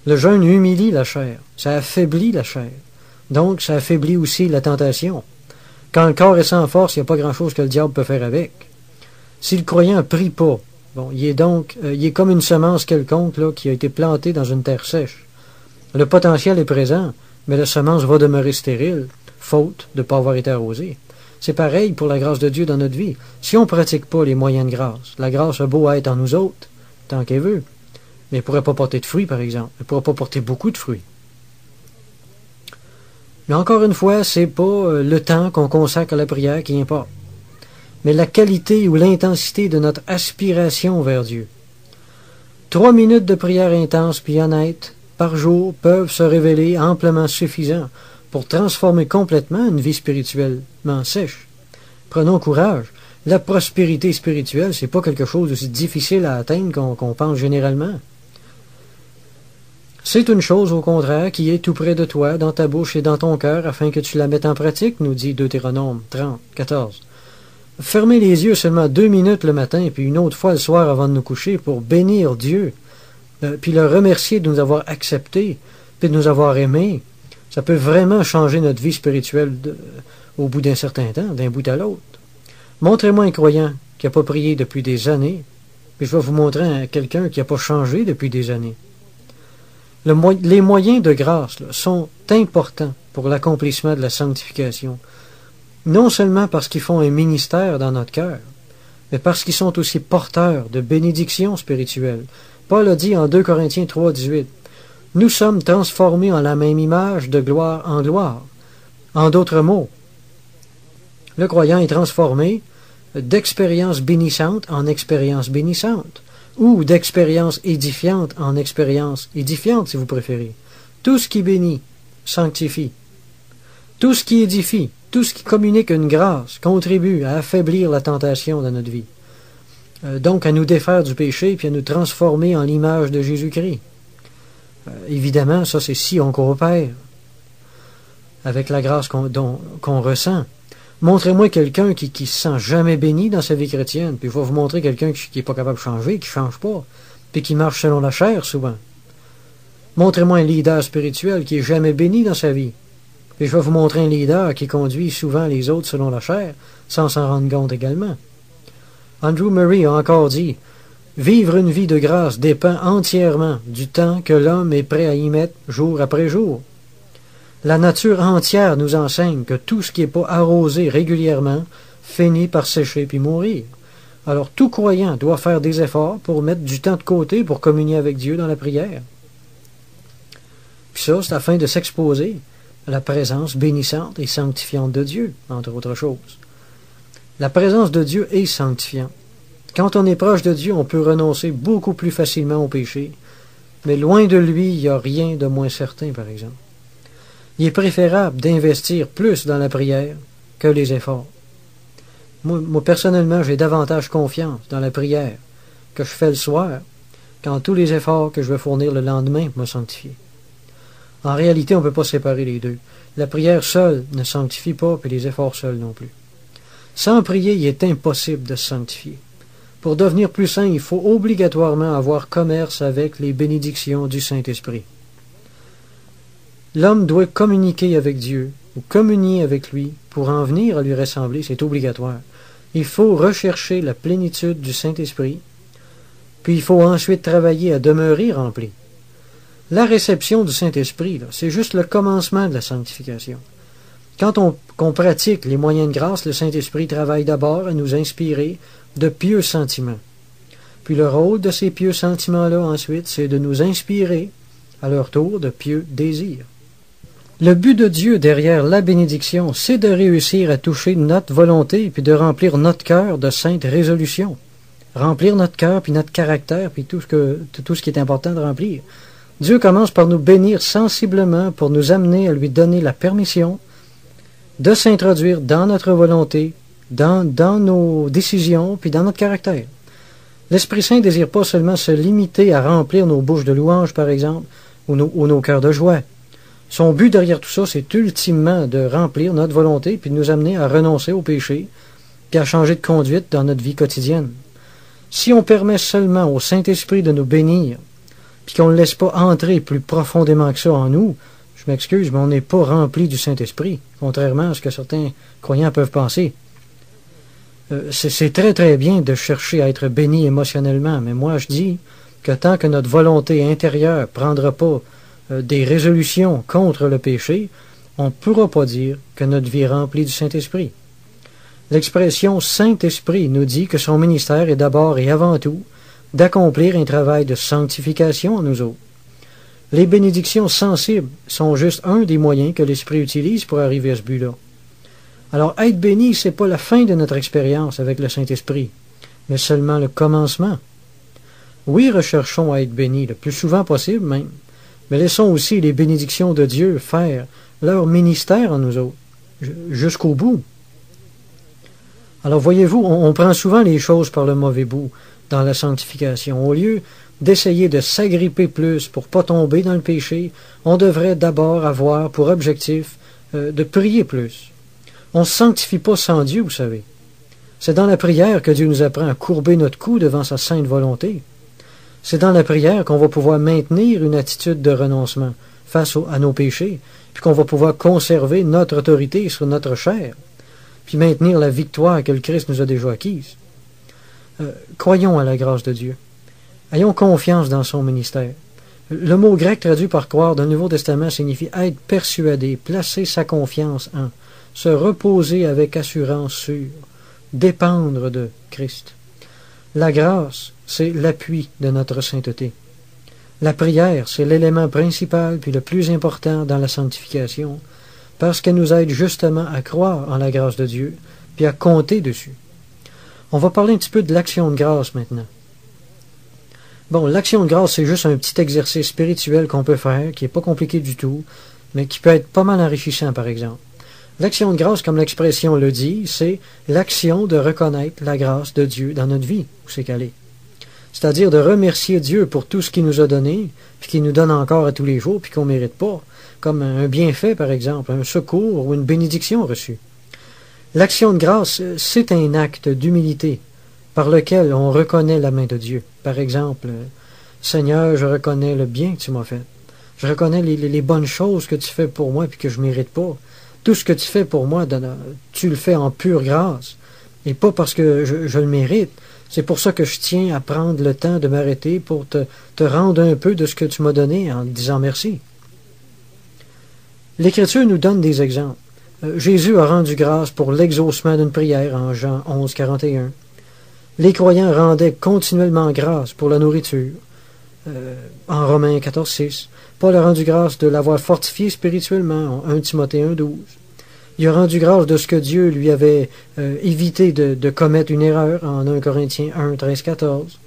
Le jeûne humilie la chair, ça affaiblit la chair, donc ça affaiblit aussi la tentation. Quand le corps est sans force, il n'y a pas grand-chose que le diable peut faire avec. Si le croyant ne prie pas, il est comme une semence quelconque là, qui a été plantée dans une terre sèche. Le potentiel est présent, mais la semence va demeurer stérile, faute de ne pas avoir été arrosée. C'est pareil pour la grâce de Dieu dans notre vie. Si on ne pratique pas les moyens de grâce, la grâce a beau être en nous autres, tant qu'elle veut, mais elle ne pourrait pas porter de fruits, par exemple. Elle ne pourrait pas porter beaucoup de fruits. Mais encore une fois, c'est pas le temps qu'on consacre à la prière qui importe, mais la qualité ou l'intensité de notre aspiration vers Dieu. 3 minutes de prière intense puis honnête par jour peuvent se révéler amplement suffisants pour transformer complètement une vie spirituellement sèche. Prenons courage. La prospérité spirituelle, c'est pas quelque chose d'aussi difficile à atteindre qu'on pense généralement. C'est une chose, au contraire, qui est tout près de toi, dans ta bouche et dans ton cœur, afin que tu la mettes en pratique, nous dit Deutéronome 30, 14. Fermez les yeux seulement 2 minutes le matin, puis une autre fois le soir avant de nous coucher, pour bénir Dieu, puis le remercier de nous avoir acceptés, puis de nous avoir aimés. Ça peut vraiment changer notre vie spirituelle au bout d'un certain temps, d'un bout à l'autre. Montrez-moi un croyant qui n'a pas prié depuis des années, puis je vais vous montrer quelqu'un qui n'a pas changé depuis des années. Les moyens de grâce sont importants pour l'accomplissement de la sanctification, non seulement parce qu'ils font un ministère dans notre cœur, mais parce qu'ils sont aussi porteurs de bénédictions spirituelles. Paul a dit en 2 Corinthiens 3, 18, « Nous sommes transformés en la même image de gloire en gloire. » En d'autres mots, le croyant est transformé d'expérience bénissante en expérience bénissante, ou d'expérience édifiante en expérience édifiante, si vous préférez. Tout ce qui bénit sanctifie. Tout ce qui édifie, tout ce qui communique une grâce, contribue à affaiblir la tentation dans notre vie. Donc à nous défaire du péché, puis à nous transformer en l'image de Jésus-Christ. Évidemment, ça c'est si on coopère avec la grâce qu'on ressent. Montrez-moi quelqu'un qui se sent jamais béni dans sa vie chrétienne, puis je vais vous montrer quelqu'un qui n'est pas capable de changer, qui ne change pas, puis qui marche selon la chair souvent. Montrez-moi un leader spirituel qui est jamais béni dans sa vie, puis je vais vous montrer un leader qui conduit souvent les autres selon la chair, sans s'en rendre compte également. Andrew Murray a encore dit, « Vivre une vie de grâce dépend entièrement du temps que l'homme est prêt à y mettre jour après jour. » La nature entière nous enseigne que tout ce qui n'est pas arrosé régulièrement finit par sécher puis mourir. Alors tout croyant doit faire des efforts pour mettre du temps de côté pour communier avec Dieu dans la prière. Puis ça, c'est afin de s'exposer à la présence bénissante et sanctifiante de Dieu, entre autres choses. La présence de Dieu est sanctifiante. Quand on est proche de Dieu, on peut renoncer beaucoup plus facilement au péché, mais loin de lui, il n'y a rien de moins certain, par exemple. Il est préférable d'investir plus dans la prière que les efforts. Moi personnellement, j'ai davantage confiance dans la prière que je fais le soir qu'en tous les efforts que je vais fournir le lendemain pour me sanctifier. En réalité, on ne peut pas séparer les deux. La prière seule ne sanctifie pas, puis les efforts seuls non plus. Sans prier, il est impossible de se sanctifier. Pour devenir plus saint, il faut obligatoirement avoir commerce avec les bénédictions du Saint-Esprit. L'homme doit communiquer avec Dieu, ou communier avec lui, pour en venir à lui ressembler, c'est obligatoire. Il faut rechercher la plénitude du Saint-Esprit, puis il faut ensuite travailler à demeurer rempli. La réception du Saint-Esprit, c'est juste le commencement de la sanctification. Quand on pratique les moyens de grâce, le Saint-Esprit travaille d'abord à nous inspirer de pieux sentiments. Puis le rôle de ces pieux sentiments-là, ensuite, c'est de nous inspirer, à leur tour, de pieux désirs. Le but de Dieu derrière la bénédiction, c'est de réussir à toucher notre volonté, puis de remplir notre cœur de saintes résolutions. Remplir notre cœur, puis notre caractère, puis tout ce qui est important de remplir. Dieu commence par nous bénir sensiblement pour nous amener à lui donner la permission de s'introduire dans notre volonté, dans nos décisions, puis dans notre caractère. L'Esprit Saint ne désire pas seulement se limiter à remplir nos bouches de louange, par exemple, ou nos cœurs de joie. Son but derrière tout ça, c'est ultimement de remplir notre volonté, puis de nous amener à renoncer au péché, puis à changer de conduite dans notre vie quotidienne. Si on permet seulement au Saint-Esprit de nous bénir, puis qu'on ne le laisse pas entrer plus profondément que ça en nous, je m'excuse, mais on n'est pas rempli du Saint-Esprit, contrairement à ce que certains croyants peuvent penser. C'est très très bien de chercher à être béni émotionnellement, mais moi je dis que tant que notre volonté intérieure ne prendra pas des résolutions contre le péché, on ne pourra pas dire que notre vie est remplie du Saint-Esprit. L'expression Saint-Esprit nous dit que son ministère est d'abord et avant tout d'accomplir un travail de sanctification en nous autres. Les bénédictions sensibles sont juste un des moyens que l'Esprit utilise pour arriver à ce but-là. Alors, être béni, ce n'est pas la fin de notre expérience avec le Saint-Esprit, mais seulement le commencement. Oui, recherchons à être bénis le plus souvent possible même, mais laissons aussi les bénédictions de Dieu faire leur ministère en nous autres, jusqu'au bout. Alors, voyez-vous, on prend souvent les choses par le mauvais bout dans la sanctification. Au lieu d'essayer de s'agripper plus pour ne pas tomber dans le péché, on devrait d'abord avoir pour objectif de prier plus. On ne se sanctifie pas sans Dieu, vous savez. C'est dans la prière que Dieu nous apprend à courber notre cou devant sa sainte volonté. C'est dans la prière qu'on va pouvoir maintenir une attitude de renoncement face à nos péchés, puis qu'on va pouvoir conserver notre autorité sur notre chair, puis maintenir la victoire que le Christ nous a déjà acquise. Croyons à la grâce de Dieu. Ayons confiance dans son ministère. Le mot grec traduit par croire dans le Nouveau Testament signifie être persuadé, placer sa confiance en, se reposer avec assurance sur, dépendre de Christ. La grâce, c'est l'appui de notre sainteté. La prière, c'est l'élément principal puis le plus important dans la sanctification, parce qu'elle nous aide justement à croire en la grâce de Dieu, puis à compter dessus. On va parler un petit peu de l'action de grâce maintenant. Bon, l'action de grâce, c'est juste un petit exercice spirituel qu'on peut faire, qui n'est pas compliqué du tout, mais qui peut être pas mal enrichissant, par exemple. L'action de grâce, comme l'expression le dit, c'est l'action de reconnaître la grâce de Dieu dans notre vie, où c'est qu'elle est. C'est-à-dire de remercier Dieu pour tout ce qu'il nous a donné, puis qu'il nous donne encore à tous les jours, puis qu'on ne mérite pas, comme un bienfait, par exemple, un secours ou une bénédiction reçue. L'action de grâce, c'est un acte d'humilité par lequel on reconnaît la main de Dieu. Par exemple, Seigneur, je reconnais le bien que tu m'as fait. Je reconnais les bonnes choses que tu fais pour moi, puis que je ne mérite pas. Tout ce que tu fais pour moi, tu le fais en pure grâce, et pas parce que je le mérite. C'est pour ça que je tiens à prendre le temps de m'arrêter pour te rendre un peu de ce que tu m'as donné en disant merci. L'Écriture nous donne des exemples. Jésus a rendu grâce pour l'exaucement d'une prière en Jean 11, 41. Les croyants rendaient continuellement grâce pour la nourriture en Romains 14, 6. Paul a rendu grâce de l'avoir fortifié spirituellement en 1 Timothée 1, 12. Il a rendu grâce de ce que Dieu lui avait évité de commettre une erreur en 1 Corinthiens 1, 13, 14.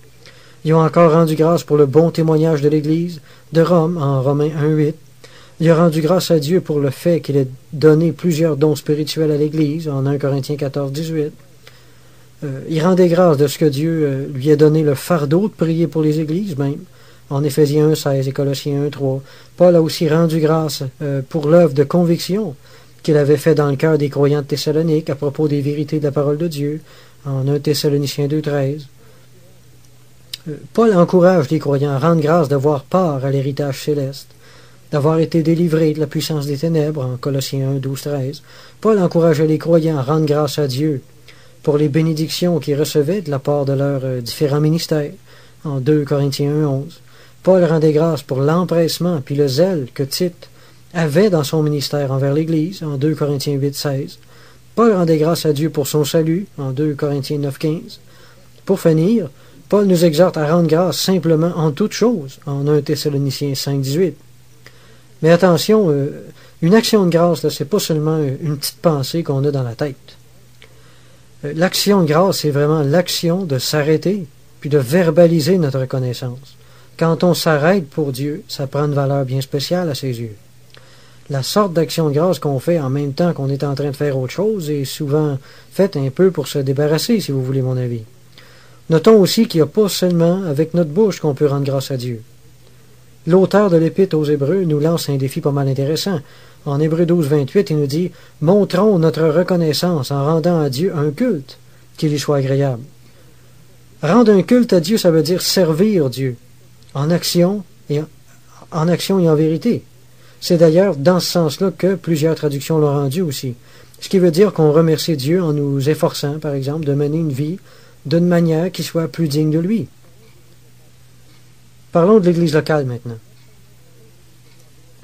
Ils ont encore rendu grâce pour le bon témoignage de l'Église de Rome en Romains 1, 8. Il a rendu grâce à Dieu pour le fait qu'il ait donné plusieurs dons spirituels à l'Église en 1 Corinthiens 14, 18. Il rendait grâce de ce que Dieu lui a donné le fardeau de prier pour les Églises même, en Éphésiens 1, 16 et Colossiens 1, 3. Paul a aussi rendu grâce pour l'œuvre de conviction qu'il avait fait dans le cœur des croyants de Thessalonique à propos des vérités de la parole de Dieu, en 1 Thessaloniciens 2, 13. Paul encourage les croyants à rendre grâce d'avoir part à l'héritage céleste, d'avoir été délivrés de la puissance des ténèbres, en Colossiens 1, 12, 13. Paul encourageait les croyants à rendre grâce à Dieu pour les bénédictions qu'ils recevaient de la part de leurs différents ministères, en 2 Corinthiens 1, 11. Paul rendait grâce pour l'empressement puis le zèle que Tite avait dans son ministère envers l'Église, en 2 Corinthiens 8, 16. Paul rendait grâce à Dieu pour son salut, en 2 Corinthiens 9, 15. Pour finir, Paul nous exhorte à rendre grâce simplement en toutes choses, en 1 Thessaloniciens 5, 18. Mais attention, une action de grâce, ce n'est pas seulement une petite pensée qu'on a dans la tête. L'action de grâce, c'est vraiment l'action de s'arrêter, puis de verbaliser notre reconnaissance. Quand on s'arrête pour Dieu, ça prend une valeur bien spéciale à ses yeux. La sorte d'action de grâce qu'on fait en même temps qu'on est en train de faire autre chose est souvent faite un peu pour se débarrasser, si vous voulez mon avis. Notons aussi qu'il n'y a pas seulement avec notre bouche qu'on peut rendre grâce à Dieu. L'auteur de l'Épître aux Hébreux nous lance un défi pas mal intéressant. En Hébreux 12, 28, il nous dit « Montrons notre reconnaissance en rendant à Dieu un culte, qu'il y soit agréable. » Rendre un culte à Dieu, ça veut dire servir Dieu, en action et en vérité. C'est d'ailleurs dans ce sens-là que plusieurs traductions l'ont rendu aussi. Ce qui veut dire qu'on remercie Dieu en nous efforçant, par exemple, de mener une vie d'une manière qui soit plus digne de lui. Parlons de l'Église locale maintenant.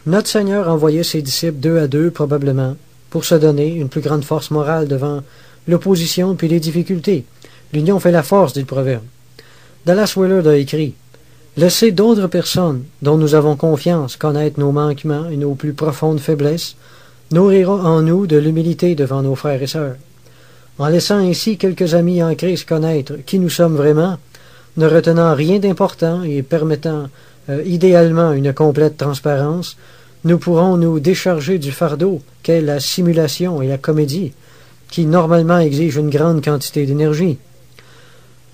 Notre Seigneur envoyait ses disciples 2 à 2, probablement, pour se donner une plus grande force morale devant l'opposition puis les difficultés. L'union fait la force, dit le proverbe. Dallas Willard a écrit « Laissez d'autres personnes dont nous avons confiance connaître nos manquements et nos plus profondes faiblesses nourrira en nous de l'humilité devant nos frères et sœurs. En laissant ainsi quelques amis en Christ connaître qui nous sommes vraiment, ne retenant rien d'important et permettant idéalement une complète transparence, nous pourrons nous décharger du fardeau qu'est la simulation et la comédie, qui normalement exigent une grande quantité d'énergie.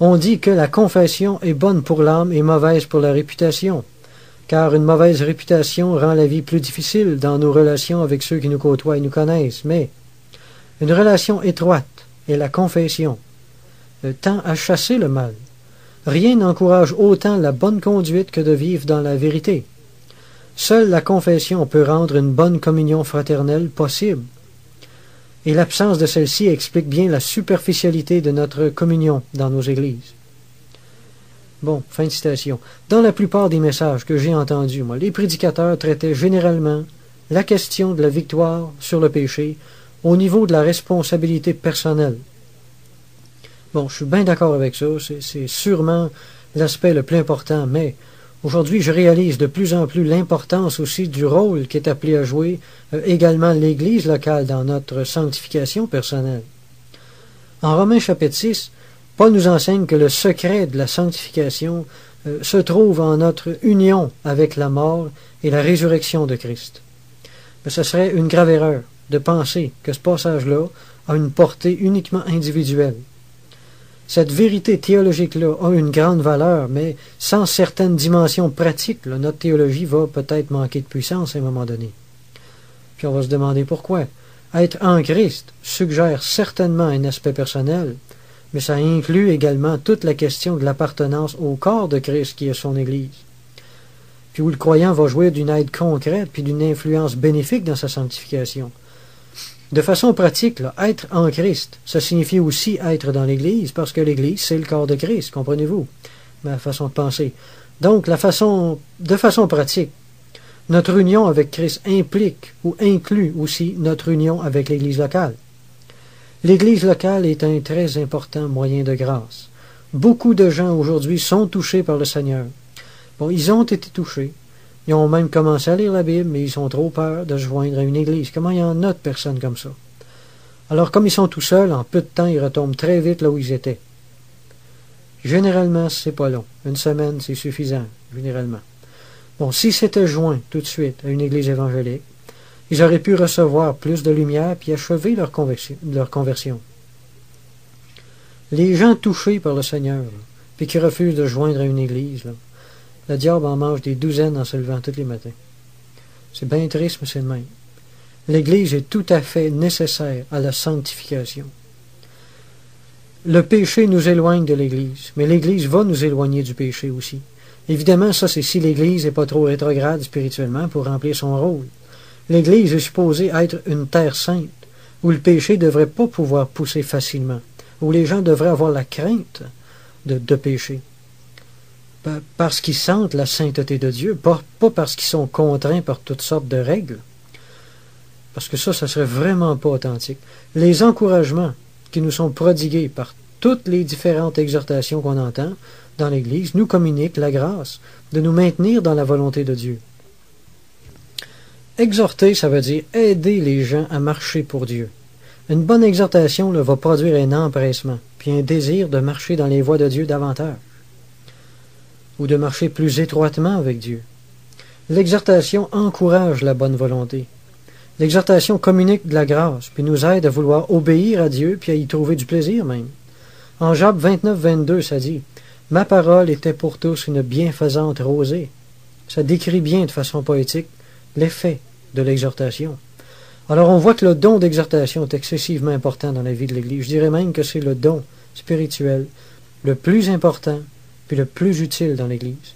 On dit que la confession est bonne pour l'âme et mauvaise pour la réputation, car une mauvaise réputation rend la vie plus difficile dans nos relations avec ceux qui nous côtoient et nous connaissent, mais une relation étroite et la confession tend à chasser le mal. Rien n'encourage autant la bonne conduite que de vivre dans la vérité. Seule la confession peut rendre une bonne communion fraternelle possible. Et l'absence de celle-ci explique bien la superficialité de notre communion dans nos églises. Bon, fin de citation. Dans la plupart des messages que j'ai entendus, moi, les prédicateurs traitaient généralement la question de la victoire sur le péché au niveau de la responsabilité personnelle. Bon, je suis bien d'accord avec ça, c'est sûrement l'aspect le plus important, mais aujourd'hui, je réalise de plus en plus l'importance aussi du rôle qu'est appelé à jouer également l'Église locale dans notre sanctification personnelle. En Romains chapitre 6, Paul nous enseigne que le secret de la sanctification se trouve en notre union avec la mort et la résurrection de Christ. Mais ce serait une grave erreur de penser que ce passage-là a une portée uniquement individuelle. Cette vérité théologique-là a une grande valeur, mais sans certaines dimensions pratiques, là, notre théologie va peut-être manquer de puissance à un moment donné. Puis on va se demander pourquoi. Être en Christ suggère certainement un aspect personnel, mais ça inclut également toute la question de l'appartenance au corps de Christ qui est son Église. Puis où le croyant va jouir d'une aide concrète puis d'une influence bénéfique dans sa sanctification. De façon pratique, là, être en Christ, ça signifie aussi être dans l'Église, parce que l'Église, c'est le corps de Christ, comprenez-vous, ma façon de penser. Donc, de façon pratique, notre union avec Christ implique ou inclut aussi notre union avec l'Église locale. L'Église locale est un très important moyen de grâce. Beaucoup de gens aujourd'hui sont touchés par le Seigneur. Bon, ils ont été touchés. Ils ont même commencé à lire la Bible, mais ils ont trop peur de se joindre à une église. Comment il y en a de personnes comme ça? Alors, comme ils sont tout seuls, en peu de temps, ils retombent très vite là où ils étaient. Généralement, c'est pas long. Une semaine, c'est suffisant, généralement. Bon, s'ils s'étaient joints tout de suite à une église évangélique, ils auraient pu recevoir plus de lumière puis achever leur conversion. Les gens touchés par le Seigneur, là, puis qui refusent de se joindre à une église, là, le diable en mange des douzaines en se levant tous les matins. C'est bien triste, mais c'est le même. L'Église est tout à fait nécessaire à la sanctification. Le péché nous éloigne de l'Église, mais l'Église va nous éloigner du péché aussi. Évidemment, ça c'est si l'Église n'est pas trop rétrograde spirituellement pour remplir son rôle. L'Église est supposée être une terre sainte, où le péché ne devrait pas pouvoir pousser facilement, où les gens devraient avoir la crainte de pécher. Parce qu'ils sentent la sainteté de Dieu, pas parce qu'ils sont contraints par toutes sortes de règles. Parce que ça serait vraiment pas authentique. Les encouragements qui nous sont prodigués par toutes les différentes exhortations qu'on entend dans l'Église nous communiquent la grâce de nous maintenir dans la volonté de Dieu. Exhorter, ça veut dire aider les gens à marcher pour Dieu. Une bonne exhortation va produire un empressement, puis un désir de marcher dans les voies de Dieu davantage, ou de marcher plus étroitement avec Dieu. L'exhortation encourage la bonne volonté. L'exhortation communique de la grâce, puis nous aide à vouloir obéir à Dieu, puis à y trouver du plaisir même. En Job 29, 22, ça dit « Ma parole était pour tous une bienfaisante rosée. » Ça décrit bien de façon poétique l'effet de l'exhortation. Alors on voit que le don d'exhortation est excessivement important dans la vie de l'Église. Je dirais même que c'est le don spirituel le plus important puis le plus utile dans l'Église.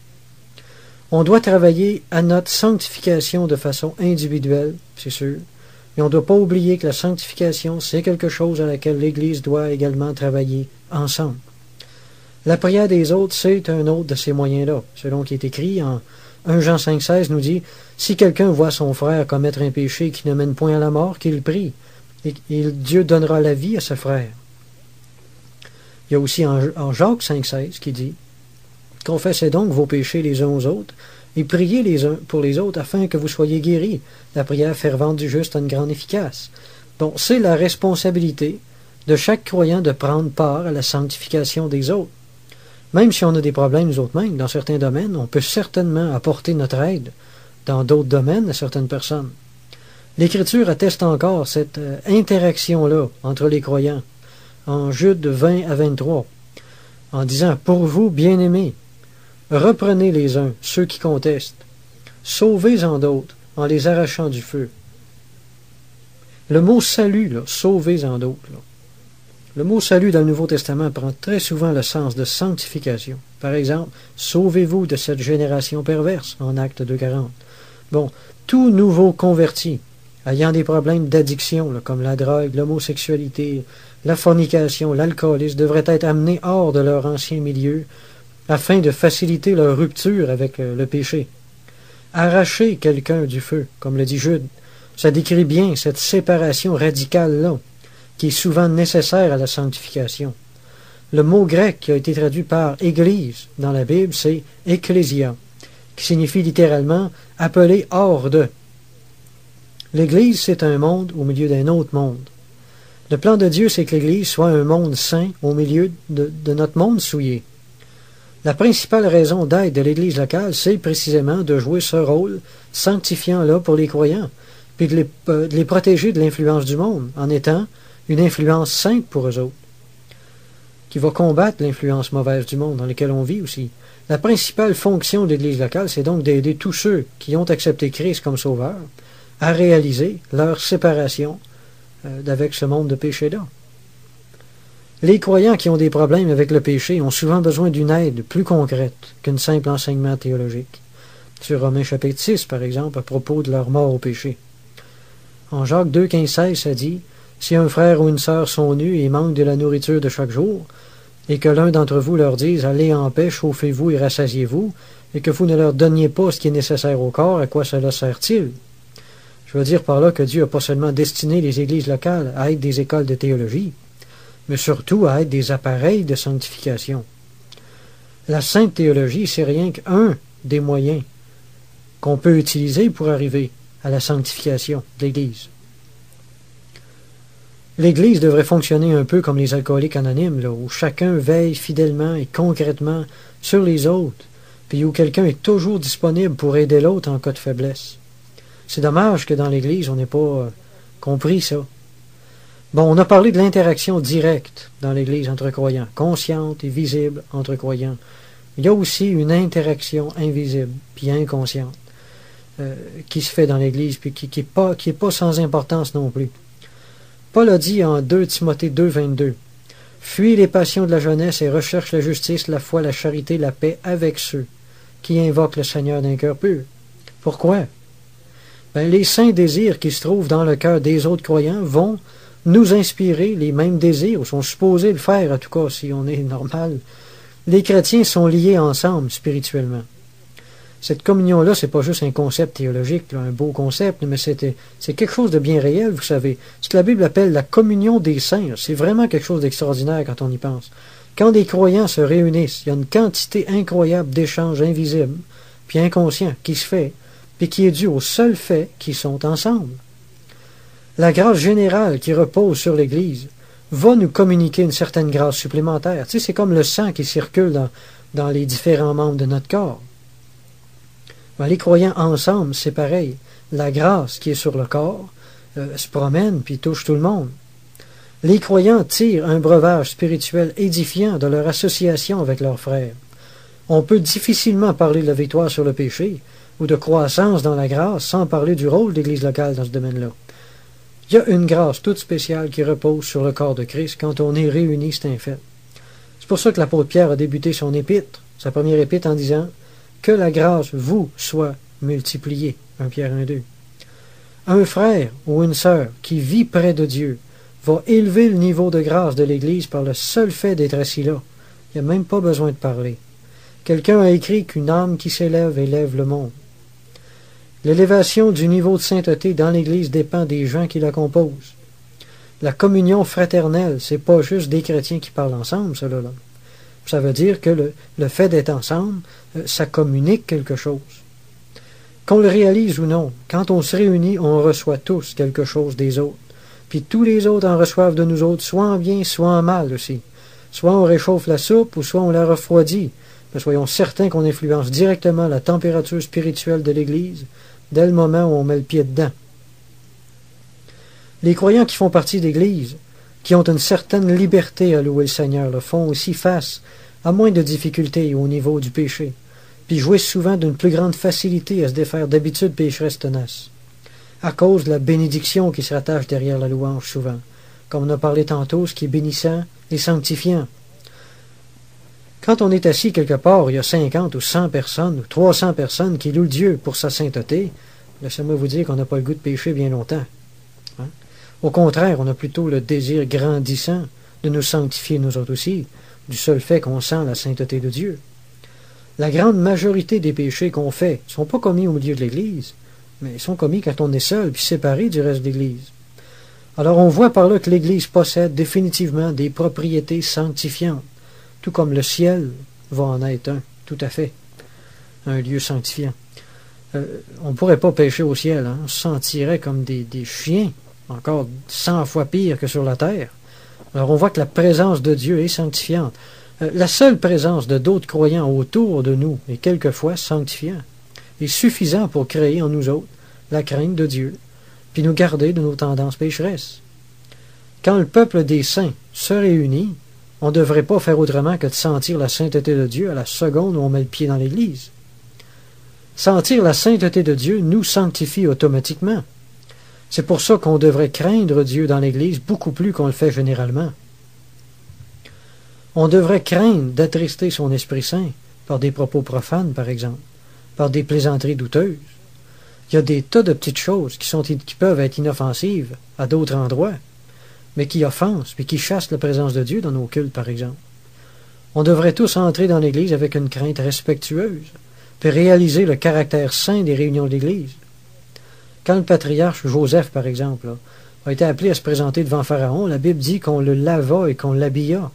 On doit travailler à notre sanctification de façon individuelle, c'est sûr, mais on ne doit pas oublier que la sanctification, c'est quelque chose à laquelle l'Église doit également travailler ensemble. La prière des autres, c'est un autre de ces moyens-là. Selon qui est écrit en 1 Jean 5,16 nous dit « Si quelqu'un voit son frère commettre un péché qui ne mène point à la mort, qu'il prie, et Dieu donnera la vie à ce frère. » Il y a aussi en Jacques 5,16 qui dit « Confessez donc vos péchés les uns aux autres, et priez les uns pour les autres, afin que vous soyez guéris. La prière fervente du juste a une grande efficace. » Bon, c'est la responsabilité de chaque croyant de prendre part à la sanctification des autres. Même si on a des problèmes nous autres mêmes, dans certains domaines, on peut certainement apporter notre aide dans d'autres domaines à certaines personnes. L'Écriture atteste encore cette interaction-là entre les croyants en Jude 20 à 23, en disant « Pour vous, bien-aimés, reprenez les uns, ceux qui contestent, sauvez-en d'autres, en les arrachant du feu. » Le mot « salut », là, « sauvez-en d'autres », là. Le mot « salut » dans le Nouveau Testament prend très souvent le sens de sanctification. Par exemple, « Sauvez-vous de cette génération perverse » en Actes 2,40. Bon, tout nouveau converti, ayant des problèmes d'addiction, comme la drogue, l'homosexualité, la fornication, l'alcoolisme, devrait être amené hors de leur ancien milieu afin de faciliter leur rupture avec le péché. Arracher quelqu'un du feu, comme le dit Jude, ça décrit bien cette séparation radicale-là, qui est souvent nécessaire à la sanctification. Le mot grec qui a été traduit par « église » dans la Bible, c'est « ecclésia », qui signifie littéralement « appelé hors de ». L'Église, c'est un monde au milieu d'un autre monde. Le plan de Dieu, c'est que l'Église soit un monde saint au milieu de notre monde souillé. La principale raison d'être de l'Église locale, c'est précisément de jouer ce rôle sanctifiant-là pour les croyants, puis de les protéger de l'influence du monde, en étant une influence sainte pour eux autres, qui va combattre l'influence mauvaise du monde dans lequel on vit aussi. La principale fonction de l'Église locale, c'est donc d'aider tous ceux qui ont accepté Christ comme sauveur à réaliser leur séparation d'avec ce monde de péché-là. Les croyants qui ont des problèmes avec le péché ont souvent besoin d'une aide plus concrète qu'un simple enseignement théologique. Sur Romains chapitre 6, par exemple, à propos de leur mort au péché. En Jacques 2, 15, 16, ça dit « Si un frère ou une sœur sont nus et manquent de la nourriture de chaque jour, et que l'un d'entre vous leur dise « Allez en paix, chauffez-vous et rassasiez-vous », et que vous ne leur donniez pas ce qui est nécessaire au corps, à quoi cela sert-il? » Je veux dire par là que Dieu n'a pas seulement destiné les églises locales à être des écoles de théologie, mais surtout à être des appareils de sanctification. La sainte théologie, c'est rien qu'un des moyens qu'on peut utiliser pour arriver à la sanctification de l'Église. L'Église devrait fonctionner un peu comme les alcooliques anonymes, là, où chacun veille fidèlement et concrètement sur les autres, puis où quelqu'un est toujours disponible pour aider l'autre en cas de faiblesse. C'est dommage que dans l'Église, on n'ait pas compris ça. Bon, on a parlé de l'interaction directe dans l'Église entre croyants, consciente et visible entre croyants. Il y a aussi une interaction invisible, puis inconsciente, qui se fait dans l'Église, puis qui est pas sans importance non plus. Paul a dit en 2 Timothée 2, 22, « Fuis les passions de la jeunesse et recherche la justice, la foi, la charité, la paix avec ceux qui invoquent le Seigneur d'un cœur pur. » Pourquoi? Les saints désirs qui se trouvent dans le cœur des autres croyants vont nous inspirer les mêmes désirs, ou sont supposés le faire, en tout cas, si on est normal. Les chrétiens sont liés ensemble spirituellement. Cette communion-là, c'est pas juste un concept théologique, là, un beau concept, mais c'est quelque chose de bien réel, vous savez. Ce que la Bible appelle la communion des saints, c'est vraiment quelque chose d'extraordinaire quand on y pense. Quand des croyants se réunissent, il y a une quantité incroyable d'échanges invisibles, puis inconscients, qui se fait, puis qui est due au seul fait qu'ils sont ensemble. La grâce générale qui repose sur l'Église va nous communiquer une certaine grâce supplémentaire. Tu sais, c'est comme le sang qui circule dans les différents membres de notre corps. Ben, les croyants ensemble, c'est pareil. La grâce qui est sur le corps se promène puis touche tout le monde. Les croyants tirent un breuvage spirituel édifiant de leur association avec leurs frères. On peut difficilement parler de la victoire sur le péché ou de croissance dans la grâce sans parler du rôle de l'Église locale dans ce domaine-là. Il y a une grâce toute spéciale qui repose sur le corps de Christ quand on est réunis, c'est un fait. C'est pour ça que l'apôtre Pierre a débuté son épître, sa première épître, en disant « Que la grâce vous soit multipliée ». 1 Pierre 1,2. Un frère ou une sœur qui vit près de Dieu va élever le niveau de grâce de l'Église par le seul fait d'être assis là. Il n'y a même pas besoin de parler. Quelqu'un a écrit qu'une âme qui s'élève élève le monde. L'élévation du niveau de sainteté dans l'Église dépend des gens qui la composent. La communion fraternelle, c'est pas juste des chrétiens qui parlent ensemble, cela là. Ça veut dire que le fait d'être ensemble, ça communique quelque chose. Qu'on le réalise ou non, quand on se réunit, on reçoit tous quelque chose des autres. Puis tous les autres en reçoivent de nous autres, soit en bien, soit en mal aussi. Soit on réchauffe la soupe, ou soit on la refroidit. Mais soyons certains qu'on influence directement la température spirituelle de l'Église dès le moment où on met le pied dedans. Les croyants qui font partie d'Église, qui ont une certaine liberté à louer le Seigneur, le font aussi face à moins de difficultés au niveau du péché, puis jouissent souvent d'une plus grande facilité à se défaire d'habitudes pécheresses tenaces, à cause de la bénédiction qui se rattache derrière la louange souvent, comme on a parlé tantôt, ce qui est bénissant et sanctifiant. Quand on est assis quelque part, il y a 50 ou 100 personnes ou 300 personnes qui louent Dieu pour sa sainteté, laissez-moi vous dire qu'on n'a pas le goût de pécher bien longtemps. Hein? Au contraire, on a plutôt le désir grandissant de nous sanctifier nous autres aussi, du seul fait qu'on sent la sainteté de Dieu. La grande majorité des péchés qu'on fait ne sont pas commis au milieu de l'Église, mais ils sont commis quand on est seul puis séparé du reste de l'Église. Alors on voit par là que l'Église possède définitivement des propriétés sanctifiantes, tout comme le ciel va en être un, tout à fait, un lieu sanctifiant. On ne pourrait pas pécher au ciel, hein? On se sentirait comme des chiens, encore 100 fois pire que sur la terre. Alors on voit que la présence de Dieu est sanctifiante. La seule présence de d'autres croyants autour de nous est quelquefois sanctifiant, est suffisant pour créer en nous autres la crainte de Dieu, puis nous garder de nos tendances pécheresses. Quand le peuple des saints se réunit, on ne devrait pas faire autrement que de sentir la sainteté de Dieu à la seconde où on met le pied dans l'Église. Sentir la sainteté de Dieu nous sanctifie automatiquement. C'est pour ça qu'on devrait craindre Dieu dans l'Église beaucoup plus qu'on le fait généralement. On devrait craindre d'attrister son Esprit Saint par des propos profanes, par exemple, par des plaisanteries douteuses. Il y a des tas de petites choses qui peuvent être inoffensives à d'autres endroits, mais qui offensent et qui chassent la présence de Dieu dans nos cultes, par exemple. On devrait tous entrer dans l'Église avec une crainte respectueuse, puis réaliser le caractère saint des réunions de l'Église. Quand le patriarche Joseph, par exemple, a été appelé à se présenter devant Pharaon, la Bible dit qu'on le lava et qu'on l'habilla.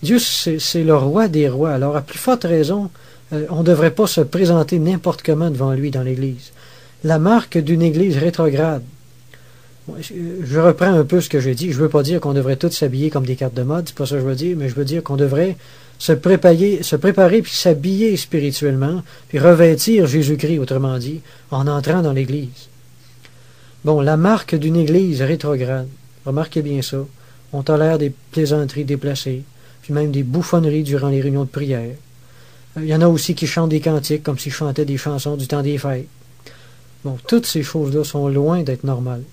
Dieu, c'est le roi des rois. Alors, à plus forte raison, on ne devrait pas se présenter n'importe comment devant lui dans l'Église. La marque d'une Église rétrograde. Je reprends un peu ce que j'ai dit. Je ne veux pas dire qu'on devrait tous s'habiller comme des cartes de mode, c'est pas ça que je veux dire, mais je veux dire qu'on devrait se préparer puis s'habiller spirituellement, puis revêtir Jésus-Christ, autrement dit, en entrant dans l'Église. Bon, la marque d'une Église rétrograde, remarquez bien ça, on tolère des plaisanteries déplacées, puis même des bouffonneries durant les réunions de prière. Il y en a aussi qui chantent des cantiques comme s'ils chantaient des chansons du temps des fêtes. Bon, toutes ces choses-là sont loin d'être normales.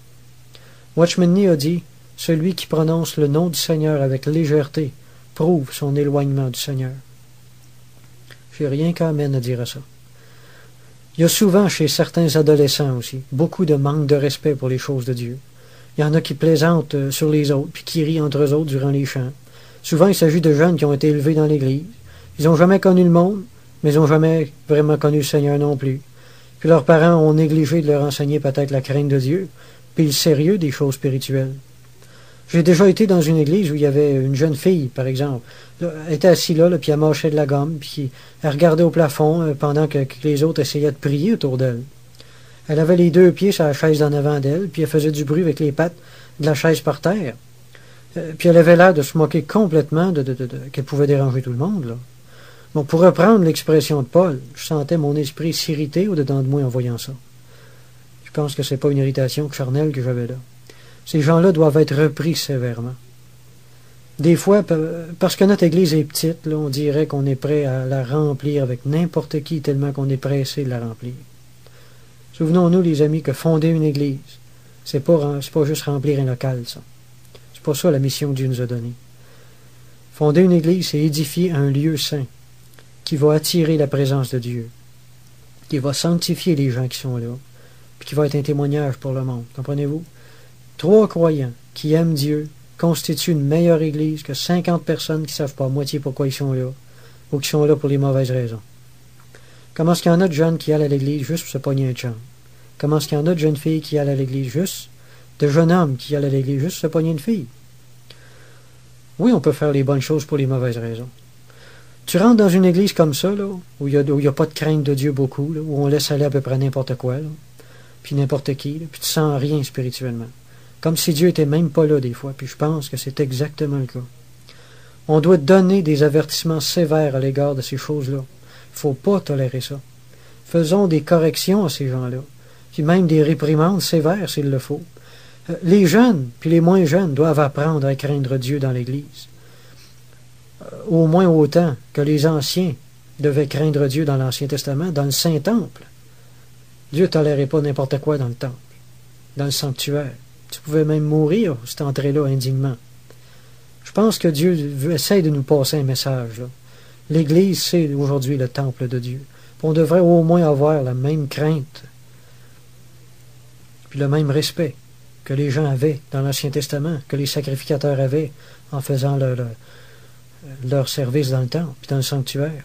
Watchman Nee a dit « Celui qui prononce le nom du Seigneur avec légèreté prouve son éloignement du Seigneur. » J'ai rien qu'amen à dire à ça. Il y a souvent chez certains adolescents aussi beaucoup de manque de respect pour les choses de Dieu. Il y en a qui plaisantent sur les autres puis qui rient entre eux autres durant les chants. Souvent, il s'agit de jeunes qui ont été élevés dans l'Église. Ils n'ont jamais connu le monde, mais ils n'ont jamais vraiment connu le Seigneur non plus. Puis leurs parents ont négligé de leur enseigner peut-être la crainte de Dieu, puis le sérieux des choses spirituelles. J'ai déjà été dans une église où il y avait une jeune fille, par exemple. Elle était assise là, puis elle mâchait de la gomme, puis elle regardait au plafond pendant que les autres essayaient de prier autour d'elle. Elle avait les 2 pieds sur la chaise d'en avant d'elle, puis elle faisait du bruit avec les pattes de la chaise par terre. Puis elle avait l'air de se moquer complètement qu'elle pouvait déranger tout le monde, là. Bon, pour reprendre l'expression de Paul, je sentais mon esprit s'irriter au-dedans de moi en voyant ça. Je pense que c'est pas une irritation charnelle que j'avais là. Ces gens-là doivent être repris sévèrement. Des fois, parce que notre Église est petite, là, on dirait qu'on est prêt à la remplir avec n'importe qui tellement qu'on est pressé de la remplir. Souvenons-nous, les amis, que fonder une Église, c'est pas juste remplir un local, ça. C'est pas ça la mission que Dieu nous a donnée. Fonder une Église, c'est édifier un lieu saint qui va attirer la présence de Dieu, qui va sanctifier les gens qui sont là, puis qui va être un témoignage pour le monde. Comprenez-vous? 3 croyants qui aiment Dieu constituent une meilleure Église que 50 personnes qui ne savent pas à moitié pourquoi ils sont là, ou qui sont là pour les mauvaises raisons. Comment est-ce qu'il y en a de jeunes qui allent à l'Église juste pour se pogner un chum? Comment est-ce qu'il y en a de jeunes filles qui allent à l'Église juste, de jeunes hommes qui allent à l'Église juste pour se pogner une fille? Oui, on peut faire les bonnes choses pour les mauvaises raisons. Tu rentres dans une église comme ça, là, où il n'y a pas de crainte de Dieu beaucoup, là, où on laisse aller à peu près n'importe quoi, là, puis n'importe qui, là, puis tu sens rien spirituellement. Comme si Dieu était même pas là des fois, puis je pense que c'est exactement le cas. On doit donner des avertissements sévères à l'égard de ces choses-là. Il ne faut pas tolérer ça. Faisons des corrections à ces gens-là, puis même des réprimandes sévères s'il le faut. Les jeunes, puis les moins jeunes, doivent apprendre à craindre Dieu dans l'Église. Au moins autant que les anciens devaient craindre Dieu dans l'Ancien Testament, dans le Saint-Temple. Dieu ne tolérait pas n'importe quoi dans le temple, dans le sanctuaire. Tu pouvais même mourir, cette entrée-là, indignement. Je pense que Dieu essaie de nous passer un message, là. L'Église, c'est aujourd'hui le temple de Dieu. On devrait au moins avoir la même crainte, puis le même respect que les gens avaient dans l'Ancien Testament, que les sacrificateurs avaient en faisant leur service dans le temple, puis dans le sanctuaire.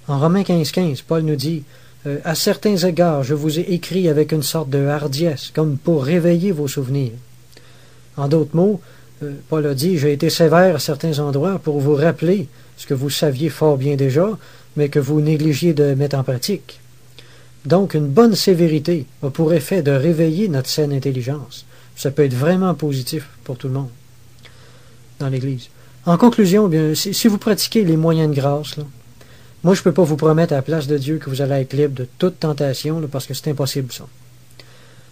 En Romains 15,15, Paul nous dit « À certains égards, je vous ai écrit avec une sorte de hardiesse, comme pour réveiller vos souvenirs. » En d'autres mots, Paul a dit « J'ai été sévère à certains endroits pour vous rappeler ce que vous saviez fort bien déjà, mais que vous négligiez de mettre en pratique. » Donc, une bonne sévérité a pour effet de réveiller notre saine intelligence. Ça peut être vraiment positif pour tout le monde dans l'Église. En conclusion, bien, si vous pratiquez les moyens de grâce, là, moi je ne peux pas vous promettre à la place de Dieu que vous allez être libre de toute tentation, là, parce que c'est impossible ça.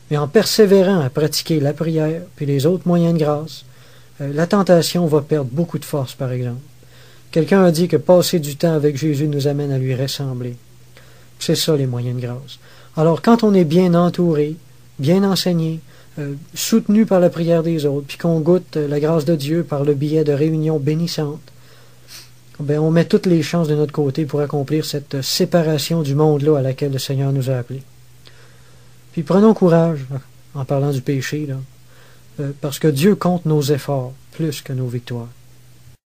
Mais en persévérant à pratiquer la prière puis les autres moyens de grâce, la tentation va perdre beaucoup de force, par exemple. Quelqu'un a dit que passer du temps avec Jésus nous amène à lui ressembler. C'est ça les moyens de grâce. Alors quand on est bien entouré, bien enseigné, soutenu par la prière des autres, puis qu'on goûte la grâce de Dieu par le biais de réunions bénissantes, ben, on met toutes les chances de notre côté pour accomplir cette séparation du monde-là à laquelle le Seigneur nous a appelés. Puis prenons courage en parlant du péché, là, parce que Dieu compte nos efforts plus que nos victoires.